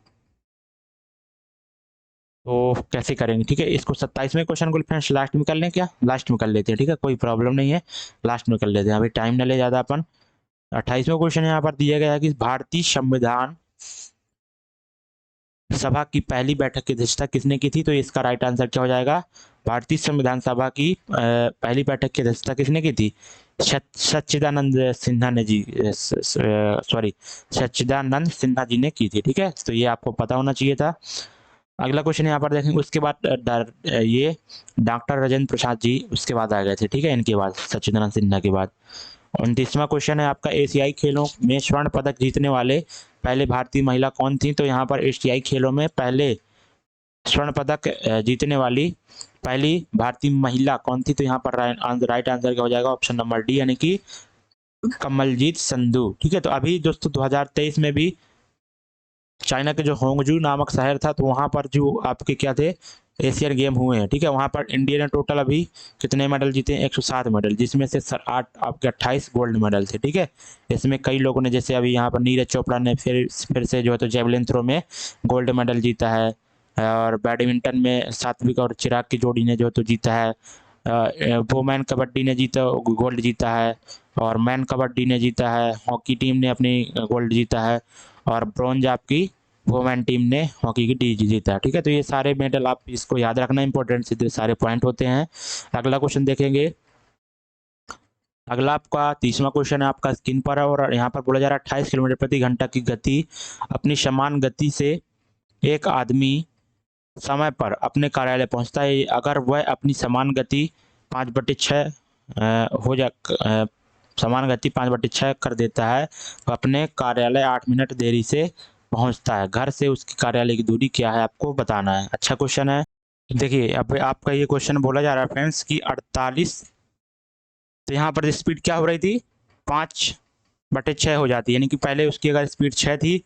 तो कैसे करेंगे, ठीक है। इसको 27वें क्वेश्चन को फ्रेंड्स लास्ट में कर लें, क्या लास्ट में कर लेते हैं, ठीक है, कोई प्रॉब्लम नहीं है, लास्ट में कर लेते हैं, अभी टाइम न ले ज़्यादा अपन। 28वां क्वेश्चन यहाँ पर दिया गया है कि भारतीय संविधान सभा की पहली बैठक की अध्यक्षता किसने की थी। तो इसका राइट आंसर क्या हो जाएगा, भारतीय संविधान सभा की पहली बैठक की अध्यक्षता किसने की थी, सच्चिदानंद सिन्हा ने जी, सॉरी सच्चिदानंद सिन्हा जी ने की थी, ठीक है। तो ये आपको पता होना चाहिए था। अगला क्वेश्चन यहाँ पर देखेंगे, उसके बाद ये डॉक्टर राजेंद्र प्रसाद जी उसके बाद आ गए थे, ठीक है, इनके बाद सच्चिदानंद सिन्हा के बाद। 29वां क्वेश्चन है आपका, एशियाई खेलों में स्वर्ण पदक जीतने वाले पहले भारतीय महिला कौन थी। तो यहाँ पर एशियाई खेलों में पहले स्वर्ण पदक जीतने वाली पहली भारतीय महिला कौन थी। तो यहाँ पर राइट आंसर क्या हो जाएगा, ऑप्शन नंबर डी यानी कि कमलजीत संधू, ठीक है। तो अभी दोस्तों 2023 में भी चाइना के जो होंगजू नामक शहर था तो वहाँ पर जो आपके क्या थे एशियन गेम हुए हैं, ठीक है। वहाँ पर इंडिया ने टोटल अभी कितने मेडल जीते हैं 107 मेडल, जिसमें से 8 आपके 28 गोल्ड मेडल थे, ठीक है। इसमें कई लोगों ने जैसे अभी यहाँ पर नीरज चोपड़ा ने फिर से जो है तो जेवलिन थ्रो में गोल्ड मेडल जीता है, और बैडमिंटन में सात्विक और चिराग की जोड़ी ने जो है तो जीता है, वुमेन कबड्डी ने जीता, गोल्ड जीता है, और मैन कबड्डी ने जीता है, हॉकी टीम ने अपनी गोल्ड जीता है, और ब्रॉन्ज आपकी वुमेन टीम ने हॉकी की जीता है। ठीक है, तो ये सारे मेडल आप इसको याद रखना, इंपॉर्टेंट सीधे सारे पॉइंट होते हैं। अगला क्वेश्चन देखेंगे। अगला आपका 30वां क्वेश्चन है, आपका स्क्रीन पर है, और यहाँ पर बोला जा रहा है 28 किलोमीटर प्रति घंटा की गति, अपनी समान गति से एक आदमी समय पर अपने कार्यालय पहुंचता है। अगर वह अपनी समान गति 5/6 हो जा समान गति 5/6 कर देता है, तो अपने कार्यालय 8 मिनट देरी से पहुंचता है। घर से उसकी कार्यालय की दूरी क्या है, आपको बताना है। अच्छा क्वेश्चन है। देखिए अब आपका ये क्वेश्चन बोला जा रहा है फ्रेंड्स कि 48, तो यहाँ पर स्पीड क्या हो रही थी, 5/6 हो जाती है, यानी कि पहले उसकी अगर स्पीड 6 थी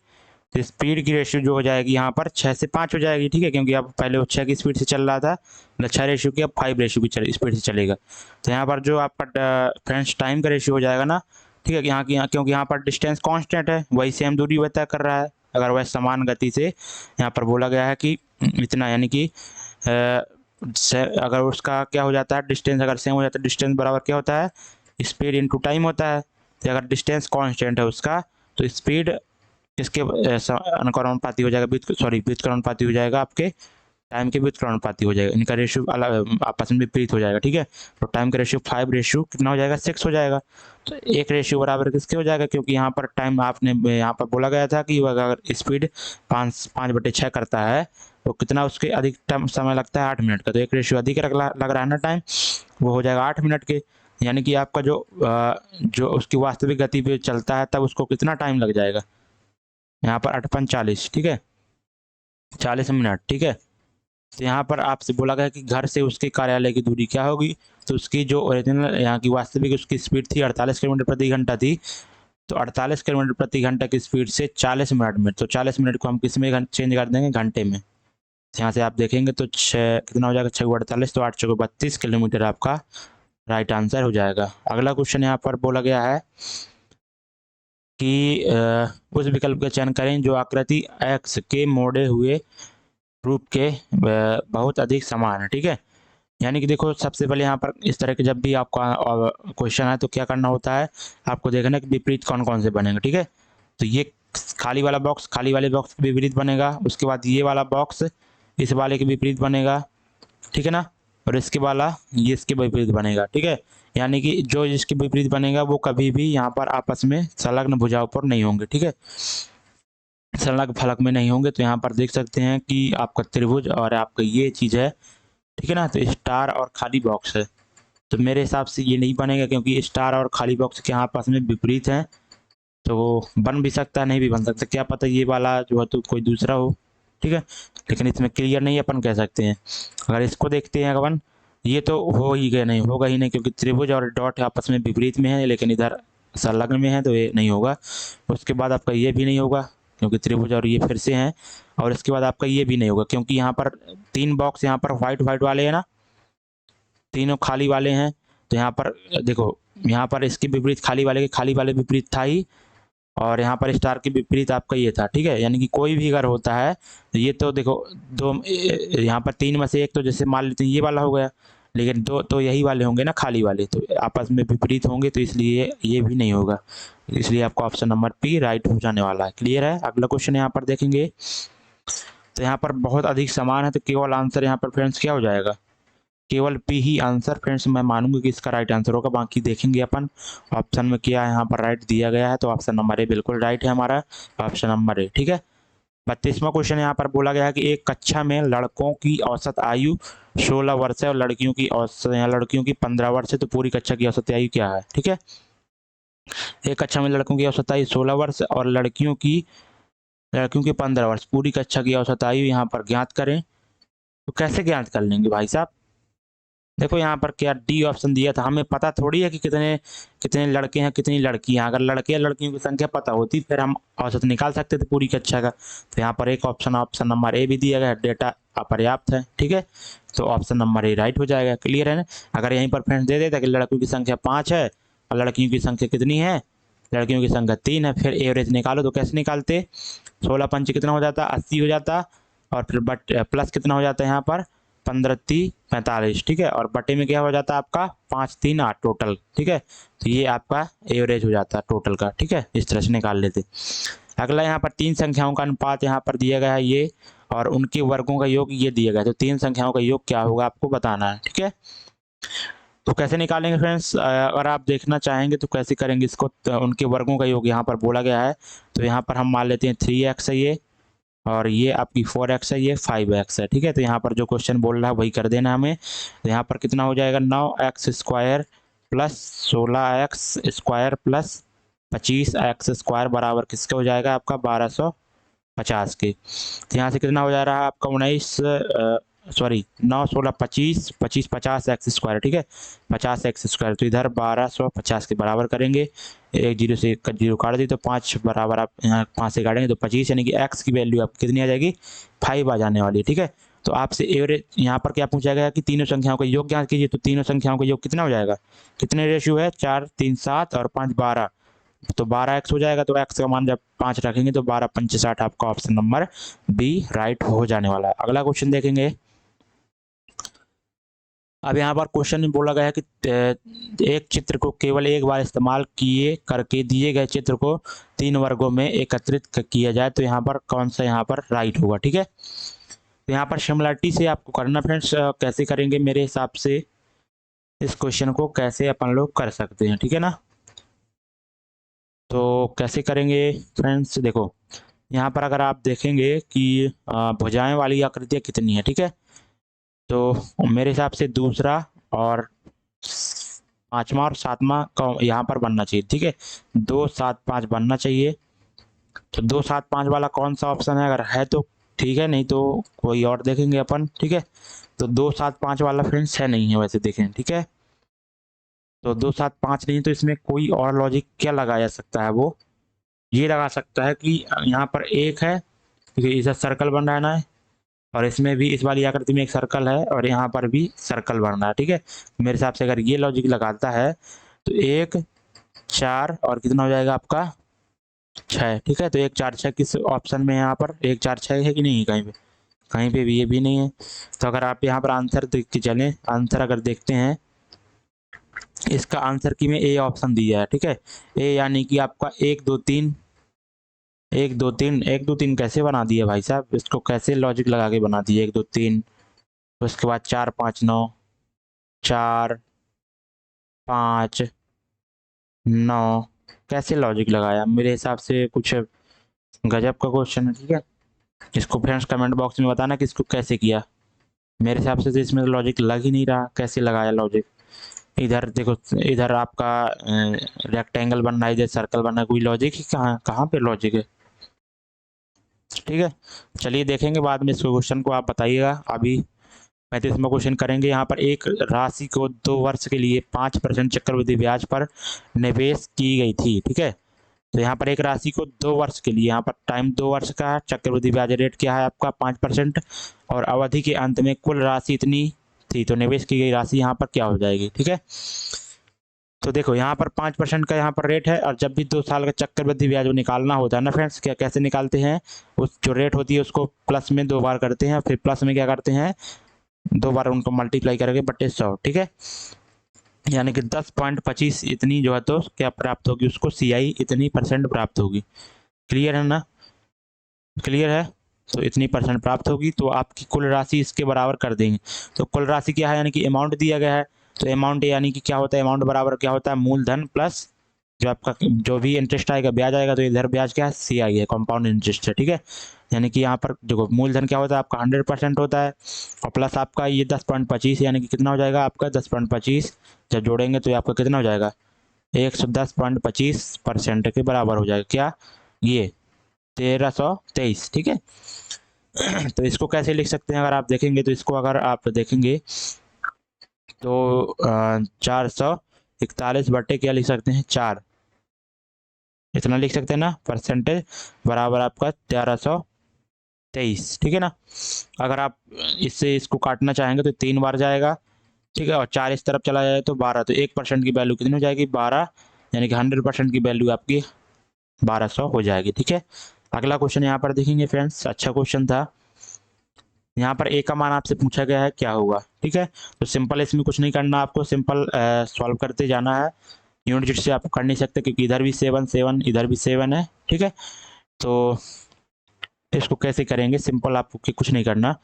तो स्पीड की रेशियो जो हो जाएगी यहाँ पर 6 से 5 हो जाएगी। ठीक है, क्योंकि अब पहले वो 6 की स्पीड से चल रहा था, मतलब 6 रेशियो की अब 5 रेशियो की स्पीड से चलेगा। तो यहाँ पर जो आपका फ्रेंड्स टाइम का रेशियो हो जाएगा ना, ठीक है, कि यहाँ क्योंकि यहाँ पर डिस्टेंस कांस्टेंट है, वही सेम दूरी वह तय कर रहा है। अगर वह समान गति से, यहाँ पर बोला गया है कि इतना, यानी कि अगर उसका क्या हो जाता है, डिस्टेंस अगर सेम हो जाता है, डिस्टेंस बराबर क्या होता है, स्पीड इंटू टाइम होता है। तो अगर डिस्टेंस कांस्टेंट है उसका, तो स्पीड किसके अनुपाती हो जाएगा, व्युत्क्रमानुपाती हो जाएगा, आपके टाइम के व्युत्क्रमानुपाती हो जाएगा। इनका रेशियो अलग आपस में विपरीत हो जाएगा। ठीक है, तो टाइम का रेशियो 5 रेशियो कितना हो जाएगा, 6 हो जाएगा। तो एक रेशियो बराबर किसके हो जाएगा, क्योंकि यहाँ पर टाइम आपने यहाँ पर बोला गया था कि अगर स्पीड 5/6 करता है तो कितना उसके अधिक समय लगता है, 8 मिनट का। तो एक रेशियो अधिक लग रहा है ना टाइम, वो हो जाएगा 8 मिनट के। यानी कि आपका जो उसकी वास्तविक गति पे चलता है तब उसको कितना टाइम लग जाएगा, यहाँ पर 8×5 = 40। ठीक है, 40 मिनट। ठीक है, तो यहाँ पर आपसे बोला गया कि घर से उसके कार्यालय की दूरी क्या होगी। तो उसकी जो ओरिजिनल यहाँ की वास्तविक उसकी स्पीड थी 48 किलोमीटर प्रति घंटा थी, तो 48 किलोमीटर प्रति घंटा की स्पीड से 40 मिनट में, तो 40 मिनट को हम किस में चेंज कर देंगे, घंटे में। यहाँ से आप देखेंगे तो 6 कितना हो जाएगा, 6×48, तो 8×32 किलोमीटर आपका राइट आंसर हो जाएगा। अगला क्वेश्चन यहाँ पर बोला गया है कि उस विकल्प का चयन करें जो आकृति एक्स के मोड़े हुए रूप के बहुत अधिक समान है। ठीक है, यानी कि देखो सबसे पहले यहाँ पर इस तरह के जब भी आपका क्वेश्चन है तो क्या करना होता है, आपको देखना कि विपरीत कौन कौन से बनेंगे। ठीक है, तो ये खाली वाला बॉक्स खाली वाले बॉक्स के विपरीत बनेगा, उसके बाद ये वाला बॉक्स इस वाले के विपरीत बनेगा। ठीक है ना, और इसके वाला ये इसके विपरीत बनेगा। ठीक है, यानी कि जो जिसके विपरीत बनेगा वो कभी भी यहाँ पर आपस में संलग्न भुजाओं पर नहीं होंगे। ठीक है, संलग्न फलक में नहीं होंगे। तो यहाँ पर देख सकते हैं कि आपका त्रिभुज और आपका ये चीज़ है। ठीक है ना, तो स्टार और खाली बॉक्स है, तो मेरे हिसाब से ये नहीं बनेगा, क्योंकि स्टार और खाली बॉक्स के आपस में विपरीत हैं। तो बन भी सकता है, नहीं भी बन सकता, क्या पता ये वाला जो है तो कोई दूसरा हो। ठीक है, लेकिन इसमें क्लियर नहीं अपन कह सकते हैं। अगर इसको देखते हैं अपन, ये तो हो ही गया, नहीं होगा ही नहीं, क्योंकि त्रिभुज और डॉट आपस में विपरीत में है, लेकिन इधर संलग्न में है, तो ये नहीं होगा। उसके बाद आपका ये भी नहीं होगा, क्योंकि त्रिभुज और ये फिर से हैं। और इसके बाद आपका ये भी नहीं होगा, क्योंकि यहाँ पर 3 बॉक्स यहाँ पर व्हाइट व्हाइट वाले हैं ना, तीनों खाली वाले हैं। तो यहाँ पर देखो, यहाँ पर इसके विपरीत खाली वाले के खाली वाले विपरीत था ही, और यहाँ पर स्टार के विपरीत आपका ये था। ठीक है, यानी कि कोई भी अगर होता है तो ये तो देखो दो, यहाँ पर 3 में से एक तो जैसे मान लेते हैं ये वाला हो गया, लेकिन 2 तो यही वाले होंगे ना खाली वाले, तो आपस में विपरीत होंगे, तो इसलिए ये भी नहीं होगा। इसलिए आपको ऑप्शन नंबर पी राइट हो जाने वाला है। क्लियर है। अगला क्वेश्चन यहाँ पर देखेंगे, तो यहाँ पर बहुत अधिक समान है, तो केवल आंसर यहाँ पर फ्रेंड्स क्या हो जाएगा, केवल पी ही आंसर फ्रेंड्स मैं मानूंगा कि इसका राइट आंसर होगा। बाकी देखेंगे अपन ऑप्शन में क्या है, यहाँ पर राइट दिया गया है, तो ऑप्शन नंबर ए बिल्कुल राइट है हमारा, ऑप्शन नंबर ए। ठीक है, 32वां क्वेश्चन यहाँ पर बोला गया है कि एक कक्षा में लड़कों की औसत आयु 16 वर्ष है और लड़कियों की 15 वर्ष है, तो पूरी कक्षा की औसत आयु क्या है। ठीक है, एक कक्षा में लड़कों की औसत आयु 16 वर्ष और लड़कियों की 15 वर्ष, पूरी कक्षा की औसत आयु यहाँ पर ज्ञात करें। तो कैसे ज्ञात कर लेंगे भाई साहब, देखो यहाँ पर क्या डी ऑप्शन दिया था, हमें पता थोड़ी है कि कितने कितने लड़के हैं कितनी लड़कियां। अगर लड़के या लड़कियों की संख्या पता होती फिर हम औसत निकाल सकते थे पूरी कक्षा का। तो यहाँ पर एक ऑप्शन नंबर ए भी दिया गया है, डेटा अपर्याप्त है। ठीक है, तो ऑप्शन नंबर ए राइट हो जाएगा। क्लियर है ना। अगर यहीं पर फ्रेंड्स दे देता कि लड़कों की संख्या 5 है और लड़कियों की संख्या कितनी है, लड़कियों की संख्या 3 है, फिर एवरेज निकालो, तो कैसे निकालते, 16×5 कितना हो जाता, 80 हो जाता, और फिर बट प्लस कितना हो जाता है यहाँ पर 15×3 = 45, ठीक है। और बटे में क्या हो जाता है आपका 5×3 = 8 टोटल, ठीक है। तो ये आपका एवरेज हो जाता है टोटल का, ठीक है। इस तरह से निकाल लेते। अगला यहाँ पर 3 संख्याओं का अनुपात यहाँ पर दिया गया है ये, और उनके वर्गों का योग ये दिया गया है। तो 3 संख्याओं का योग क्या होगा आपको बताना है, ठीक है। तो कैसे निकालेंगे फ्रेंड्स, अगर आप देखना चाहेंगे तो कैसे करेंगे इसको, तो उनके वर्गों का योग यहाँ पर बोला गया है। तो यहाँ पर हम मान लेते हैं 3x है ये, और ये आपकी 4x है, ये 5x है, ठीक है। तो यहाँ पर जो क्वेश्चन बोल रहा है वही कर देना हमें। तो यहाँ पर कितना हो जाएगा, 9x² plus 16x² plus 25x² बराबर किसके हो जाएगा आपका 1250 के। तो यहाँ से कितना हो जा रहा है आपका 9 16 25 25 50x², ठीक है, 50x²। तो इधर 1250 के बराबर करेंगे, एक जीरो से एक जीरो काट दी तो 5 बराबर, आप यहाँ 5 से काटेंगे तो 25, यानी कि x की वैल्यू आप कितनी आ जाएगी 5 आ जाने वाली है, ठीक है। तो आपसे एवरेज यहाँ पर क्या पूछा गया कि तीनों संख्याओं का योग ज्ञात कीजिए। तो तीनों संख्याओं का योग कितना हो जाएगा, कितने रेशियो है, 4 3 7 और 5 12, तो 12x हो जाएगा। तो x का मान जब 5 रखेंगे तो 12 5 60, आपका ऑप्शन नंबर बी राइट हो जाने वाला है। अगला क्वेश्चन देखेंगे। अब यहाँ पर क्वेश्चन में बोला गया है कि एक चित्र को केवल एक बार इस्तेमाल किए करके दिए गए चित्र को 3 वर्गों में एकत्रित किया जाए तो यहाँ पर कौन सा यहाँ पर राइट होगा, ठीक है। तो यहाँ पर सिमिलरिटी से आपको करना फ्रेंड्स, कैसे करेंगे मेरे हिसाब से इस क्वेश्चन को कैसे अपन लोग कर सकते हैं, ठीक है ना। तो कैसे करेंगे फ्रेंड्स, देखो यहाँ पर अगर आप देखेंगे कि भुजाएं वाली आकृतियाँ कितनी है, ठीक है। तो मेरे हिसाब से दूसरा और 5वां और 7वां का यहाँ पर बनना चाहिए, ठीक है। 2 7 5 बनना चाहिए। तो 2 7 5 वाला कौन सा ऑप्शन है, अगर है तो ठीक है, नहीं तो कोई और देखेंगे अपन, ठीक है। तो 2 7 5 वाला फ्रेंड्स है नहीं है वैसे देखें, ठीक है। तो 2 7 5 नहीं, तो इसमें कोई और लॉजिक क्या लगाया जा सकता है, वो ये लगा सकता है कि यहाँ पर एक है, क्योंकि इसे सर्कल बन रहा है ना, और इसमें भी इस वाली आकृति में एक सर्कल है और यहाँ पर भी सर्कल बन रहा है, ठीक है। मेरे हिसाब से अगर ये लॉजिक लगाता है तो 1 4 और कितना हो जाएगा आपका 6, ठीक है। तो 1 4 6 किस ऑप्शन में है, यहाँ पर 1 4 6 है कि नहीं, कहीं पे भी ये भी नहीं है। तो अगर आप यहाँ पर आंसर देख के चलें, आंसर अगर देखते हैं, इसका आंसर की में ए ऑप्शन दिया है, ठीक है। ए यानी कि आपका 1 2 3 1 2 3 1 2 3 कैसे बना दिया भाई साहब, इसको कैसे लॉजिक लगा के बना दिया 1 2 3। उसके बाद 4 5 9 4 5 9, कैसे लॉजिक लगाया, मेरे हिसाब से कुछ गजब का क्वेश्चन है, ठीक है। इसको फ्रेंड्स कमेंट बॉक्स में बताना कि इसको कैसे किया। मेरे हिसाब से तो इसमें लॉजिक लग ही नहीं रहा, कैसे लगाया लॉजिक। इधर देखो, इधर आपका रेक्टेंगल बनना है, इधर सर्कल बनना है, कोई लॉजिक ही कहाँ कहाँ पे लॉजिक है, ठीक है। चलिए देखेंगे बाद में इस क्वेश्चन को, आप बताइएगा। अभी 35वां क्वेश्चन करेंगे। यहाँ पर एक राशि को 2 वर्ष के लिए 5% चक्रवृद्धि ब्याज पर निवेश की गई थी, ठीक है। तो यहाँ पर एक राशि को 2 वर्ष के लिए, यहाँ पर टाइम 2 वर्ष का है, चक्रवृद्धि ब्याज रेट क्या है आपका 5%, और अवधि के अंत में कुल राशि इतनी थी, तो निवेश की गई राशि यहाँ पर क्या हो जाएगी, ठीक है। तो देखो यहाँ पर 5% का यहाँ पर रेट है, और जब भी 2 साल का चक्रवृद्धि ब्याज निकालना होता है ना फ्रेंड्स, क्या कैसे निकालते हैं, उस जो रेट होती है उसको प्लस में 2 बार करते हैं, फिर प्लस में क्या करते हैं 2 बार उनको मल्टीप्लाई करेंगे बटे 100, ठीक है। यानी कि 10.25 इतनी जो है तो क्या प्राप्त होगी उसको, CI इतनी % प्राप्त होगी। क्लियर है ना, क्लियर है। तो इतनी % प्राप्त होगी, तो आपकी कुल राशि इसके बराबर कर देंगे। तो कुल राशि क्या है, यानी कि अमाउंट दिया गया है, तो अमाउंट यानी कि क्या होता है, अमाउंट बराबर क्या होता है मूलधन प्लस जो आपका जो भी इंटरेस्ट आएगा ब्याज आएगा, तो इधर ब्याज क्या है CI है, कंपाउंड इंटरेस्ट है, ठीक है। यानी कि यहाँ पर देखो मूलधन क्या होता है आपका 100% होता है, और प्लस आपका ये 10.25 यानी कि कितना हो जाएगा आपका 10.25, जब जोड़ेंगे तो आपका कितना हो जाएगा 110.25% के बराबर हो जाएगा, क्या ये 1323, ठीक है। तो इसको कैसे लिख सकते हैं, अगर आप देखेंगे तो इसको अगर आप देखेंगे तो 441 बटे क्या लिख सकते हैं 4, इतना लिख सकते हैं ना, परसेंटेज बराबर आपका 1323, ठीक है ना। अगर आप इससे इसको काटना चाहेंगे तो 3 बार जाएगा, ठीक है, और 4 इस तरफ चला जाए तो 12, तो 1% की वैल्यू कितनी हो जाएगी 12, यानी कि 100% की वैल्यू आपकी 1200 हो जाएगी, ठीक है। अगला क्वेश्चन यहाँ पर देखेंगे फ्रेंड्स, अच्छा क्वेश्चन था। यहाँ पर ए का मान आपसे पूछा गया है क्या होगा, ठीक है। तो सिंपल इसमें कुछ नहीं करना, आपको सिंपल सॉल्व करते जाना है। यूनिट डिजिट से आप कर नहीं सकते क्योंकि इधर भी 7 7 इधर भी 7 है, ठीक है। तो इसको कैसे करेंगे, सिंपल आपको कुछ नहीं करना,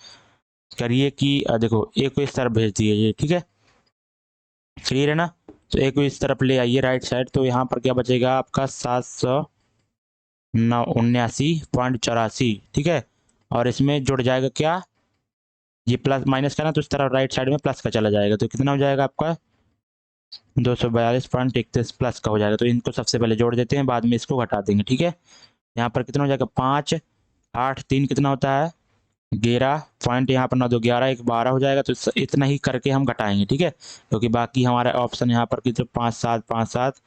करिए कि देखो ए को इस तरफ भेज दिए ये, ठीक है, क्लियर है ना। तो ए को इस तरफ ले आइए राइट साइड, तो यहाँ पर क्या बचेगा आपका 779.84, ठीक है। और इसमें जुड़ जाएगा क्या, ये प्लस माइनस का ना, तो इस तरफ राइट साइड में प्लस का चला जाएगा, तो कितना हो जाएगा आपका 242.31 प्लस का हो जाएगा। तो इनको सबसे पहले जोड़ देते हैं, बाद में इसको घटा देंगे, ठीक है। यहाँ पर कितना हो जाएगा 5 8 3 कितना होता है 11 पॉइंट, यहाँ पर 9 2 11 1 12 हो जाएगा। तो इतना ही करके हम घटाएंगे, ठीक है, क्योंकि बाकी हमारा ऑप्शन यहाँ पर कितने 5 7 5 7,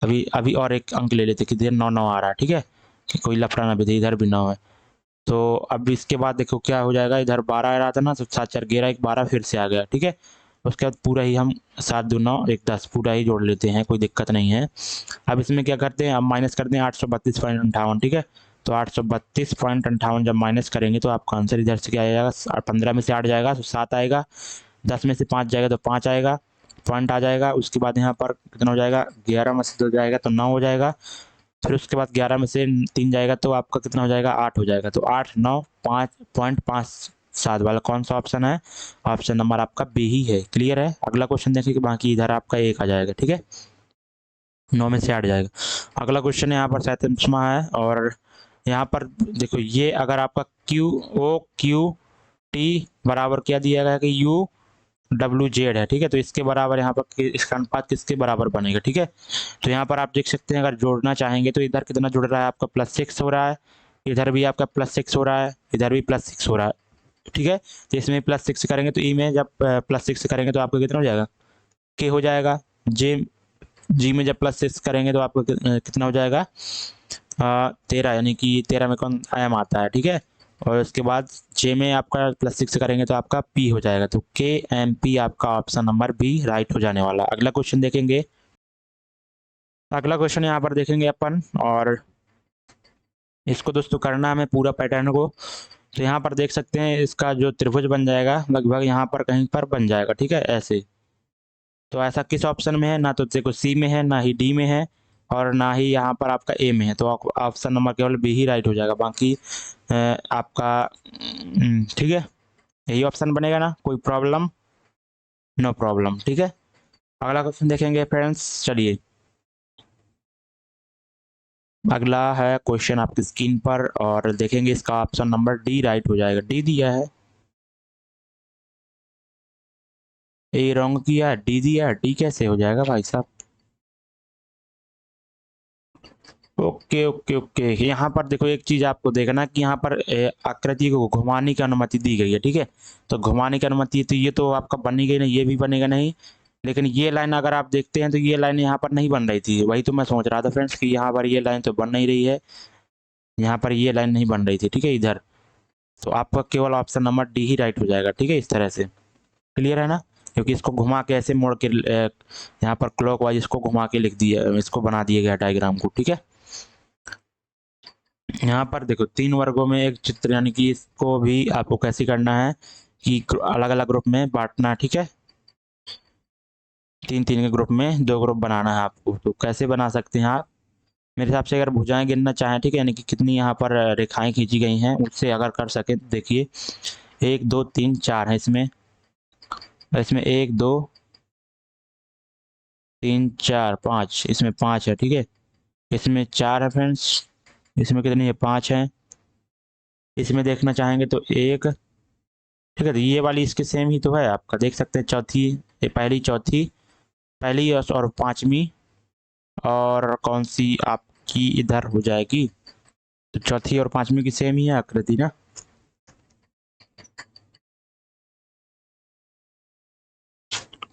अभी अभी और एक अंक ले लेते किधर 9 9 आ रहा है, ठीक है, कि कोई लफड़ा ना भी इधर भी 9 है। तो अब इसके बाद देखो क्या हो जाएगा, इधर 12 आ रहा था ना, तो 7 4 11 1 12 फिर से आ गया, ठीक है। उसके बाद पूरा ही हम 7 2 9 1 10 पूरा ही जोड़ लेते हैं, कोई दिक्कत नहीं है। अब इसमें क्या करते हैं, अब माइनस करते हैं 832.58, ठीक है। तो 832.58 जब माइनस करेंगे तो आपका आंसर इधर से क्या आ जाएगा, 15 में से 8 जाएगा तो 7 आएगा, 10 में से 5 जाएगा तो 5 आएगा, पॉइंट आ जाएगा। उसके बाद यहाँ पर कितना हो जाएगा, 11 में से 2 जाएगा तो 9 हो जाएगा, फिर उसके बाद 11 में से 3 जाएगा तो आपका कितना हो जाएगा 8 हो जाएगा। तो 8 9 5.57 वाला कौन सा ऑप्शन है, ऑप्शन नंबर आपका बी ही है, क्लियर है। अगला क्वेश्चन देखें कि बाकी इधर आपका 1 आ जाएगा, ठीक है, 9 में से 8 जाएगा। अगला क्वेश्चन यहाँ पर 37वां है, और यहाँ पर देखो ये अगर आपका क्यू ओ क्यू टी बराबर क्या दिया गया है कि यू डब्ल्यू जेड है, ठीक है। तो इसके बराबर यहाँ पर इसका अनुपात किसके बराबर बनेगा, ठीक है। तो यहाँ पर आप देख सकते हैं, अगर जोड़ना चाहेंगे तो इधर कितना जुड़ रहा है आपका +6 हो रहा है, इधर भी आपका +6 हो रहा है, इधर भी +6 हो रहा है, ठीक है। तो इसमें +6 करेंगे तो ई में जब +6 करेंगे तो आपका कितना हो जाएगा के हो जाएगा, जे जी में जब +6 करेंगे तो आपको कितना हो जाएगा 13, यानी कि 13 में कौन एम आता है, ठीक है। और उसके बाद जे में आपका +6 करेंगे तो आपका पी हो जाएगा, तो के एम पी आपका ऑप्शन नंबर बी राइट हो जाने वाला। अगला क्वेश्चन देखेंगे, अगला क्वेश्चन यहाँ पर देखेंगे अपन, और इसको दोस्तों करना हमें पूरा पैटर्न को। तो यहाँ पर देख सकते हैं इसका जो त्रिभुज बन जाएगा लगभग यहाँ पर कहीं पर बन जाएगा, ठीक है, ऐसे। तो ऐसा किस ऑप्शन में है, ना तो देखो सी में है, ना ही डी में है, और ना ही यहाँ पर आपका ए में है। तो ऑप्शन नंबर केवल बी ही राइट हो जाएगा, बाकी आपका ठीक है, यही ऑप्शन बनेगा ना, कोई प्रॉब्लम, नो प्रॉब्लम, ठीक है। अगला क्वेश्चन देखेंगे फ्रेंड्स, चलिए अगला है क्वेश्चन आपकी स्क्रीन पर, और देखेंगे इसका ऑप्शन नंबर डी राइट हो जाएगा, डी दिया है, ए रॉन्ग किया, डी दिया, डी कैसे हो जाएगा भाई साहब। ओके ओके ओके, यहाँ पर देखो एक चीज आपको देखना कि यहाँ पर आकृति को घुमाने की अनुमति दी गई है, ठीक है। तो घुमाने की अनुमति है, तो ये तो आपका बनी गई नहीं, ये भी बनेगा नहीं। लेकिन ये लाइन अगर आप देखते हैं तो ये लाइन यहाँ पर नहीं बन रही थी, वही तो मैं सोच रहा था फ्रेंड्स कि यहाँ पर ये लाइन तो बन नहीं रही है, यहाँ पर ये लाइन नहीं बन रही थी, ठीक है, इधर। तो आपका केवल ऑप्शन नंबर डी ही राइट हो जाएगा, ठीक है, इस तरह से, क्लियर है ना। क्योंकि इसको घुमा के ऐसे मोड़ के यहाँ पर क्लॉकवाइज इसको घुमा के लिख दिया, इसको बना दिया गया डायग्राम को, ठीक है। यहाँ पर देखो 3 वर्गों में एक चित्र, यानी कि इसको भी आपको कैसे करना है कि अलग अलग ग्रुप में बांटना है, ठीक है। 3 3 के ग्रुप में 2 ग्रुप बनाना है आपको। तो कैसे बना सकते हैं आप, मेरे हिसाब से अगर भुजाएं गिनना चाहें, ठीक है, यानी कि कितनी यहाँ पर रेखाएं खींची गई हैं उससे अगर कर सके, देखिए 1 2 3 4 है इसमें, इसमें 1 2 3 4 5, इसमें 5 है, ठीक है, इसमें 4 है फ्रेंड्स, इसमें कितनी है 5 है, इसमें देखना चाहेंगे तो 1, ठीक है। तो ये वाली इसके सेम ही तो है, आपका देख सकते हैं, चौथी, ये पहली चौथी, पहली और पांचवी, और कौन सी आपकी इधर हो जाएगी, तो चौथी और पांचवी की सेम ही है आकृति ना।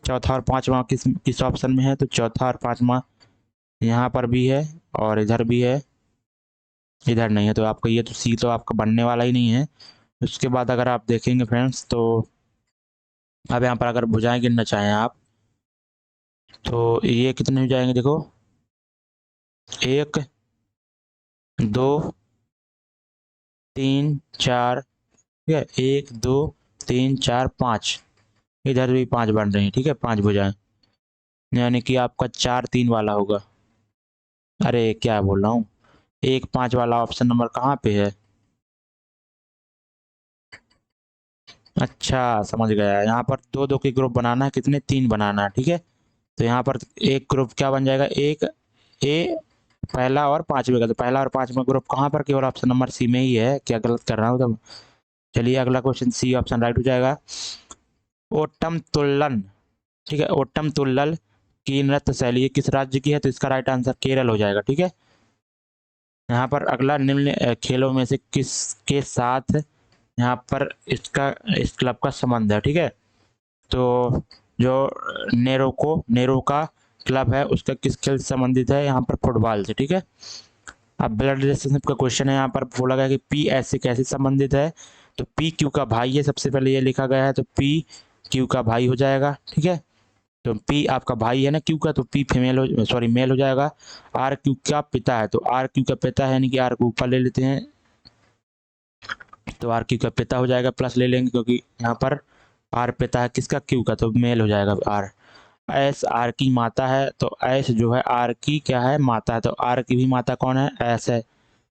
चौथा और पांचवा किस किस ऑप्शन में है, तो चौथा और पांचवा यहाँ पर भी है, और इधर भी है, इधर नहीं है। तो आपका ये तो सी तो आपका बनने वाला ही नहीं है। उसके बाद अगर आप देखेंगे फ्रेंड्स, तो अब यहाँ पर अगर भुजाएं गिनना चाहें आप, तो ये कितने हो जाएंगे, देखो 1 2 3 4, ठीक है, 1 2 3 4 5, इधर भी 5 बन रही हैं, ठीक है, 5 भुजाएं, यानी कि आपका 4 3 वाला होगा। अरे क्या बोल रहा हूँ, 1 5 वाला ऑप्शन नंबर कहाँ पे है? अच्छा समझ गया, यहाँ पर दो दो के ग्रुप बनाना है, कितने, 3 बनाना है, ठीक है। तो यहाँ पर एक ग्रुप क्या बन जाएगा, एक ए पहला और पांचवे का, तो पहला और पांचवा ग्रुप कहाँ पर, केवल ऑप्शन नंबर सी में ही है, क्या गलत कर रहा हूँ तब? चलिए अगला क्वेश्चन, सी ऑप्शन राइट हो जाएगा। ओटम तुल्लन, ठीक है, ओटम तुल्लल की नृत्य शैली किस राज्य की है, तो इसका राइट आंसर केरल हो जाएगा, ठीक है। यहाँ पर अगला, निम्न खेलों में से किस के साथ यहाँ पर इसका इस क्लब का संबंध है, ठीक है। तो जो नेरोका क्लब है उसका किस खेल से संबंधित है, यहाँ पर फुटबॉल से, ठीक है। अब ब्लड रिलेशनशिप का क्वेश्चन है, यहाँ पर बोला गया कि पी एस से कैसे संबंधित है, तो पी क्यू का भाई है, सबसे पहले ये लिखा गया है, तो पी क्यू का भाई हो जाएगा, ठीक है। तो पी आपका भाई है ना क्यू का, तो पी फीमेल हो, सॉरी मेल हो जाएगा। आर क्यू का पिता है, तो आर क्यू का पिता है, यानी कि आर को ऊपर ले लेते हैं, तो आर क्यू का पिता हो जाएगा, प्लस ले लेंगे क्योंकि यहाँ पर आर पिता है किसका, क्यू का, तो मेल हो जाएगा आर। एस आर की माता है, तो एस जो है आर की क्या है, माता है, तो आर की भी माता कौन है, एस है,